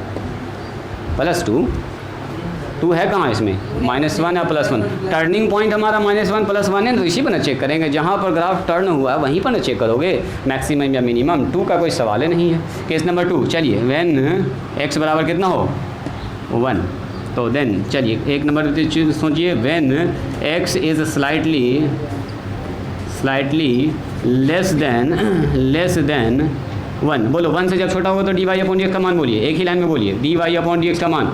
+2 है कहाँ इसमें, -1 या +1, टर्निंग पॉइंट हमारा -1 +1 है, तो इसी पर ना चेक करेंगे, जहाँ पर ग्राफ टर्न हुआ है वहीं पर ना चेक करोगे, मैक्सिमम या मिनिमम। 2 का कोई सवाल ही नहीं है। केस नंबर 2 चलिए, व्हेन x बराबर कितना हो 1, तो देन चलिए एक नंबर चीज़ सोचिए, when x is slightly less than 1, बोलो 1 से जब छोटा होगा तो dy/dx का मान बोलिए, एक ही लाइन में बोलिए dy/dx का मान,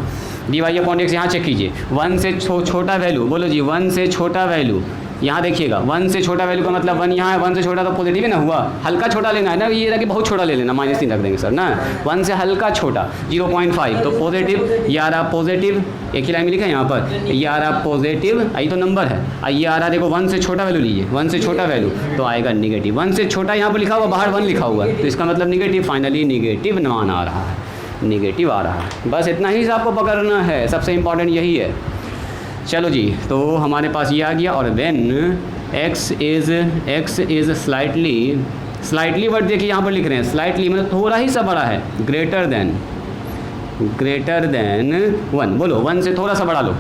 dy/dx यहाँ चेक कीजिए, 1 से छोटा वैल्यू, बोलो जी 1 से छोटा वैल्यू, यहाँ देखिएगा 1 से छोटा वैल्यू का मतलब 1 यहाँ है, 1 से छोटा तो पॉजिटिव है ना हुआ, हल्का छोटा लेना है ना, ये ना कि बहुत छोटा ले लेना, -3 रख देंगे सर ना, 1 से हल्का छोटा 0.5 तो पॉजिटिव, ये आ रहा पॉजिटिव, एक ही लाइन में लिखा है यहाँ पर, ये आ रहा पॉजिटिव, यही तो नंबर है, ये आ रहा देखो 1 से छोटा वैल्यू लीजिए, 1 से छोटा वैल्यू तो आएगा निगेटिव, 1 से छोटा यहाँ पर लिखा हुआ, बाहर 1 लिखा हुआ है, तो इसका मतलब निगेटिव, फाइनली निगेटिव मान आ रहा है, निगेटिव आ रहा है। बस इतना ही आपको पकड़ना है, सबसे इम्पॉर्टेंट यही है। चलो जी, तो हमारे पास ये आ गया। और when x is slightly word देखिए यहाँ पर लिख रहे हैं, स्लाइटली मतलब थोड़ा ही सा बड़ा है, ग्रेटर देन 1, बोलो 1 से थोड़ा सा बड़ा लो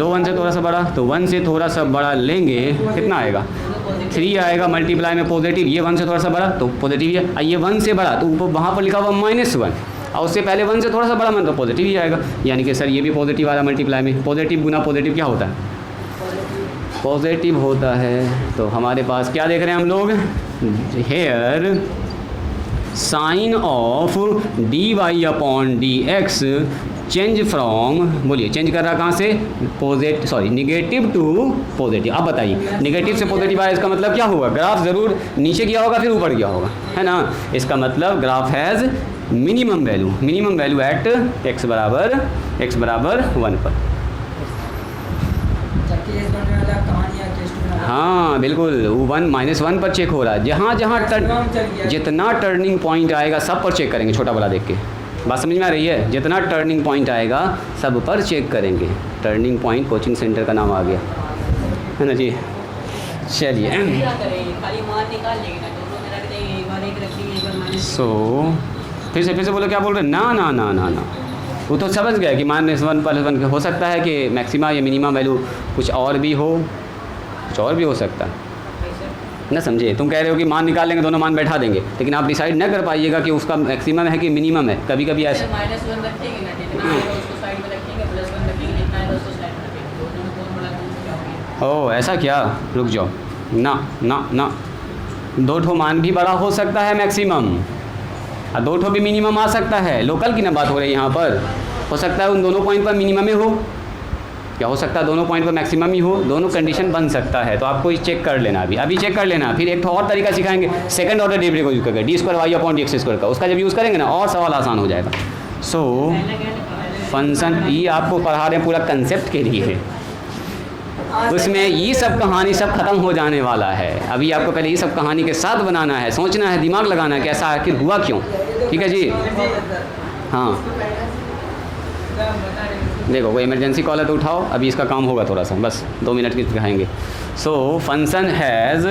1 से थोड़ा सा बड़ा, तो 1 से थोड़ा सा बड़ा लेंगे कितना आएगा 3 आएगा, मल्टीप्लाई में पॉजिटिव, ये 1 से थोड़ा सा बड़ा तो पॉजिटिव है, ये 1 से बड़ा तो ऊपर वहाँ पर लिखा हुआ -1 और उससे पहले 1 से थोड़ा सा बड़ा मान तो पॉजिटिव ही आएगा, यानी कि सर ये भी पॉजिटिव आ रहा मल्टीप्लाई में, पॉजिटिव गुना पॉजिटिव क्या होता है, पॉजिटिव होता है। तो हमारे पास क्या देख रहे हैं हम लोग, here sign of dy/dx change from, बोलिए चेंज कर रहा कहाँ से, निगेटिव टू पॉजिटिव। अब बताइए निगेटिव से पॉजिटिव आया, इसका मतलब क्या होगा, ग्राफ ज़रूर नीचे गया होगा फिर ऊपर गया होगा, है ना, इसका मतलब graph has minimum value at x बराबर 1 पर। हाँ बिल्कुल, 1 पर चेक हो रहा है, जहाँ जितना टर्निंग पॉइंट आएगा सब पर चेक करेंगे, छोटा बड़ा देख के, बात समझ में आ रही है, जितना टर्निंग पॉइंट आएगा सब पर चेक करेंगे। टर्निंग पॉइंट कोचिंग सेंटर का नाम आ गया, है ना जी। चलिए फिर से बोलो, क्या बोल रहे हैं, ना वो तो समझ गया कि -1 +1 हो सकता है कि मैक्सिमा या मिनिमम वैल्यू कुछ और भी हो सकता है ना, समझे। तुम कह रहे हो कि मान निकाल लेंगे, दोनों मान बैठा देंगे, लेकिन आप डिसाइड न कर पाइएगा कि उसका मैक्सिमम है कि मिनिमम है, कभी कभी ऐसा। ओह ऐसा क्या, रुक जाओ, ना 2 ठो मान भी बड़ा हो सकता है मैक्सिमम, और 2 ठो भी मिनिमम आ सकता है, लोकल की ना बात हो रही है यहाँ पर, हो सकता है उन दोनों पॉइंट पर मिनिमम ही हो, क्या हो सकता है दोनों पॉइंट पर मैक्सिमम ही हो, दोनों कंडीशन बन सकता है। तो आपको चेक कर लेना, अभी चेक कर लेना। फिर एक और तरीका सिखाएंगे, सेकंड ऑर्डर डेरिवेटिव को यूज़ करके, d2y/dx² का, उसका जब यूज़ करेंगे ना और सवाल आसान हो जाएगा। फंक्शन ये आपको पढ़ा रहे हैं पूरा कंसेप्ट के लिए है, उसमें ये सब कहानी सब ख़त्म हो जाने वाला है। अभी आपको पहले ये सब कहानी के साथ बनाना है, सोचना है, दिमाग लगाना है कि ऐसा आखिर हुआ क्यों। ठीक है जी। हाँ देखो कोई इमरजेंसी कॉल है तो उठाओ, अभी इसका काम होगा थोड़ा सा, बस 2 मिनट की दिखाएंगे। सो फंक्शन हैज़,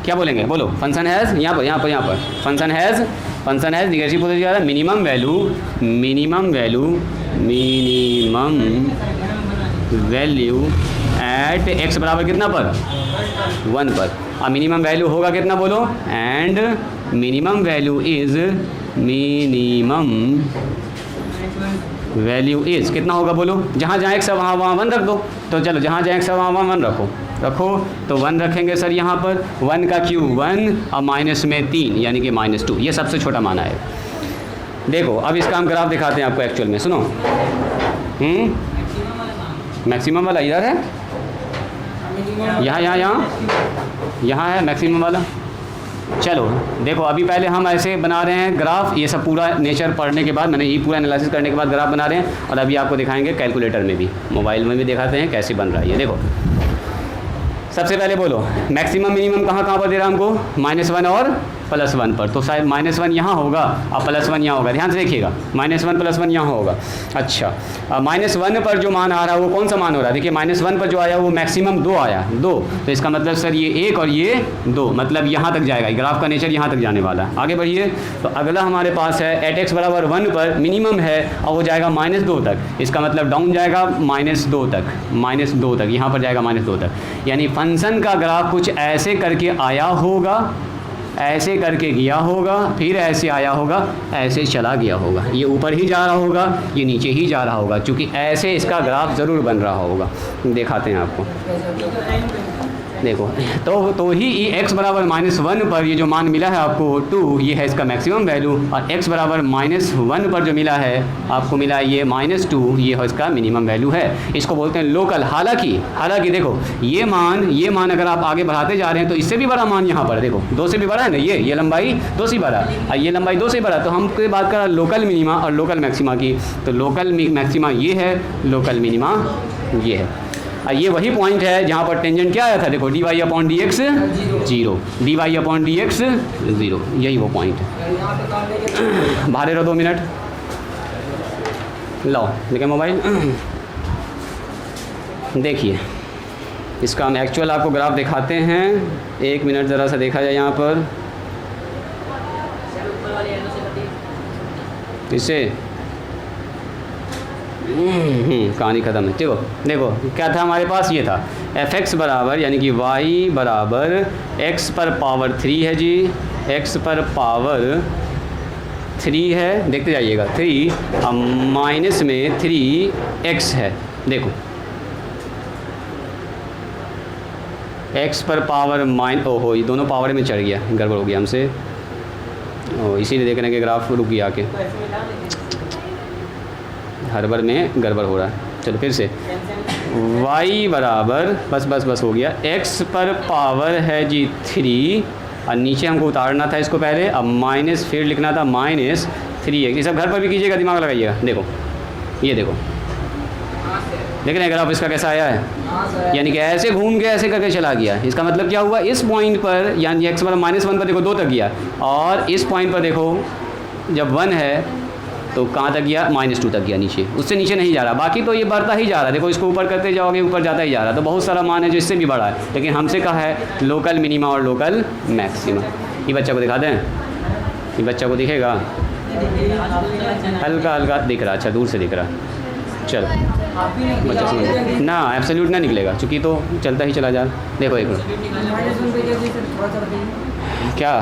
क्या बोलेंगे, बोलो। फंक्शन हैज़ यहाँ पर फंक्शन हैज़ निगेटिव पोजीशन जा रहा है। मिनिमम वैल्यू एट एक्स बराबर कितना पर, 1 पर। अब मिनिमम वैल्यू होगा कितना बोलो, एंड मिनिमम वैल्यू इज़ कितना होगा बोलो। जहाँ एक्स है वहाँ 1 रख दो। तो चलो जहाँ एक्स है वहाँ 1 रखो तो 1 रखेंगे सर यहाँ पर। 1 का क्यूब 1 और माइनस में 3 यानी कि -2, ये सबसे छोटा मान आएगा। देखो अब इसका हम ग्राफ दिखाते हैं आपको एक्चुअल में, सुनो। मैक्सिमम वाला इधर है, यहाँ है मैक्सिमम वाला। चलो देखो अभी पहले हम ऐसे बना रहे हैं ग्राफ, ये सब पूरा नेचर पढ़ने के बाद, मैंने ये पूरा एनालिसिस करने के बाद ग्राफ बना रहे हैं। और अभी आपको दिखाएंगे कैलकुलेटर में भी, मोबाइल में भी दिखाते हैं कैसे बन रहा है ये। देखो सबसे पहले बोलो मैक्सिमम मिनिमम कहाँ पर दे रहा हमको, -1 और +1 पर। तो शायद -1 यहाँ होगा और +1 यहाँ होगा। ध्यान से देखिएगा, -1 +1 यहाँ होगा। अच्छा -1 पर जो मान आ रहा है वो कौन सा मान हो रहा है, देखिए -1 पर जो आया वो मैक्सिमम 2 आया, 2। तो इसका मतलब सर ये 1 और ये 2, मतलब यहाँ तक जाएगा। ग्राफ का नेचर यहाँ तक जाने वाला है। आगे बढ़िए। तो अगला हमारे पास है एट एक्स बराबर 1 पर मिनिमम है और वो जाएगा -2 तक। इसका मतलब डाउन जाएगा -2 तक, यहाँ पर जाएगा -2 तक। यानी फंक्शन का ग्राफ कुछ ऐसे करके आया होगा, ऐसे करके गया होगा, फिर ऐसे आया होगा, ऐसे चला गया होगा। ये ऊपर ही जा रहा होगा, ये नीचे ही जा रहा होगा, क्योंकि ऐसे इसका ग्राफ ज़रूर बन रहा होगा। दिखाते हैं आपको, देखो। तो ही x बराबर -1 पर ये जो मान मिला है आपको 2, ये है इसका मैक्सिमम वैल्यू। और x बराबर -1 पर जो मिला है आपको, मिला ये -2, ये है इसका मिनिमम वैल्यू है। इसको बोलते हैं लोकल। हालांकि देखो ये मान अगर आप आगे बढ़ाते जा रहे हैं तो इससे भी बड़ा मान यहाँ पर देखो, 2 से भी बड़ा है ना, ये लंबाई 2 से बड़ा और ये लंबाई 2 से बड़ा। तो हम बात कर रहे हैं लोकल मिनिमा और लोकल मैक्सिमा की। तो लोकल मैक्सिमा ये है, लोकल मिनिमा ये है। ये वही पॉइंट है जहाँ पर टेंजेंट क्या आया था, देखो dy/dx 0, dy/dx 0, यही वो पॉइंट है। बाहर रहो 2 मिनट, लो देखिए मोबाइल। देखिए इसका हम एक्चुअल आपको ग्राफ दिखाते हैं। 1 मिनट ज़रा सा देखा जाए यहाँ पर, इसे कहानी ख़त्म है। देखो क्या था हमारे पास, ये था fx बराबर यानी कि y बराबर x पर पावर 3 है जी, x पर पावर 3 है, देखते जाइएगा 3 अब माइनस में 3x है। देखो x पर पावर ओहो ये दोनों पावर में चढ़ गया, गड़बड़ हो गया हमसे, इसीलिए देख रहे हैं कि ग्राफ रुक गया आके, हड़बड़ में गड़बड़ हो रहा है। चलो फिर से y बराबर बस हो गया, x पर पावर है जी 3 और नीचे हमको उतारना था इसको पहले, अब माइनस फिर लिखना था -3x। ये सब घर पर भी कीजिएगा, दिमाग लगाइएगा। देखो ये देखो, देख रहे हैं ग्राफ इसका कैसा आया है, यानी कि ऐसे घूम के ऐसे करके चला गया। इसका मतलब क्या हुआ, इस पॉइंट पर यानी x बराबर -1 पर देखो 2 तक गया, और इस पॉइंट पर देखो जब 1 है तो कहाँ तक गया, -2 तक गया, नीचे, उससे नीचे नहीं जा रहा। बाकी तो ये बढ़ता ही जा रहा है, देखो इसको ऊपर करते जाओगे ऊपर जाता ही जा रहा है। तो बहुत सारा मान है जो इससे भी बड़ा है, लेकिन हमसे कहा है लोकल मिनिमा और लोकल मैक्सिमा। ये बच्चा को दिखा दें, ये बच्चा को दिखेगा, हल्का हल्का दिख रहा, अच्छा दूर से दिख रहा। चलो बच्चा समझ ना, एब्सोल्यूट ना निकलेगा चूँकि तो चलता ही चला जा। देखो एक क्या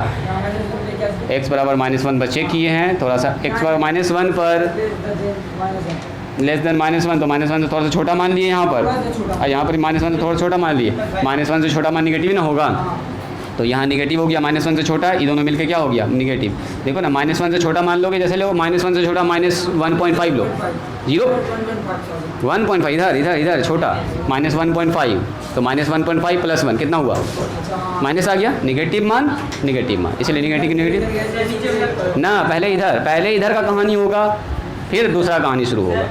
x बराबर -1 पर चेक किए हैं, थोड़ा सा x बराबर -1 पर लेस देन -1, तो -1 से थोड़ा सा छोटा मान लिए यहाँ पर, और यहाँ पर -1 से थोड़ा छोटा मान लिए। -1 से छोटा मान निगेटिव ना होगा, तो यहाँ निगेटिव हो गया, -1 से छोटा, ये दोनों मिलके क्या हो गया, निगेटिव। देखो ना, -1 से छोटा मान लोगे, जैसे लो -1 से छोटा -1.5 लो, 0 1.5 इधर छोटा -1.5, तो -1.5 + 1 कितना हुआ, माइनस आ गया, नेगेटिव मान, इसलिए नेगेटिव ना, पहले इधर का कहानी होगा, फिर दूसरा कहानी शुरू होगा।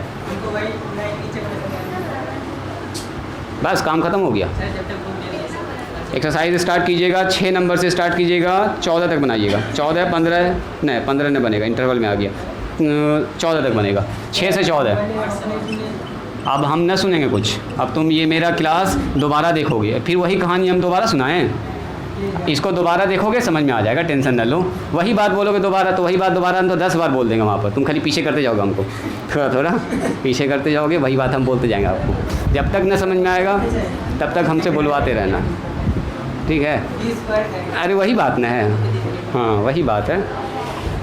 बस काम ख़त्म हो गया। एक्सरसाइज स्टार्ट कीजिएगा 6 नंबर से स्टार्ट कीजिएगा, 14 तक बनाइएगा। 14 15 नहीं 15 नहीं बनेगा, इंटरवल में आ गया। 14 तक बनेगा, 6 से 14। अब हम न सुनेंगे कुछ, अब तुम ये मेरा क्लास दोबारा देखोगे, फिर वही कहानी हम दोबारा सुनाएं। इसको दोबारा देखोगे समझ में आ जाएगा, टेंशन न लो। वही बात बोलोगे दोबारा तो वही बात दोबारा हम तो 10 बार बोल देंगे वहाँ पर। तुम खाली पीछे करते जाओगे, हमको थोड़ा थोड़ा पीछे करते जाओगे, वही बात हम बोलते जाएंगे आपको। जब तक न समझ में आएगा तब तक हमसे बुलवाते रहना, ठीक है? अरे वही बात न है, हाँ वही बात है।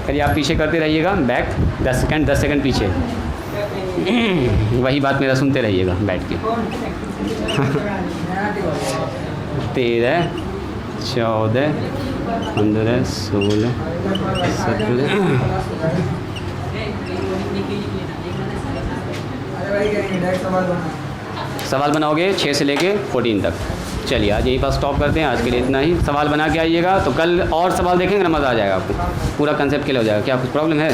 चलिए आप पीछे करते रहिएगा, बैक 10 सेकंड पीछे, वही बात मेरा सुनते रहिएगा बैठ के। 13 14 15 16 17। सवाल बनाओगे 6 से लेके 14 तक। चलिए आज यहीं पर स्टॉप करते हैं, आज के लिए इतना ही। सवाल बना के आइएगा, तो कल और सवाल देखेंगे ना, मज़ा आ जाएगा आपको, पूरा कंसेप्ट क्लियर हो जाएगा। क्या कुछ प्रॉब्लम है?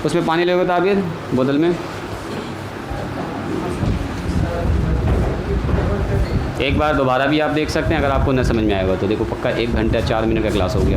उसमें पानी लोगे तो आप ये बोतल में एक बार दोबारा भी आप देख सकते हैं, अगर आपको न समझ में आएगा तो। देखो पक्का 1 घंटा 4 मिनट का क्लास हो गया।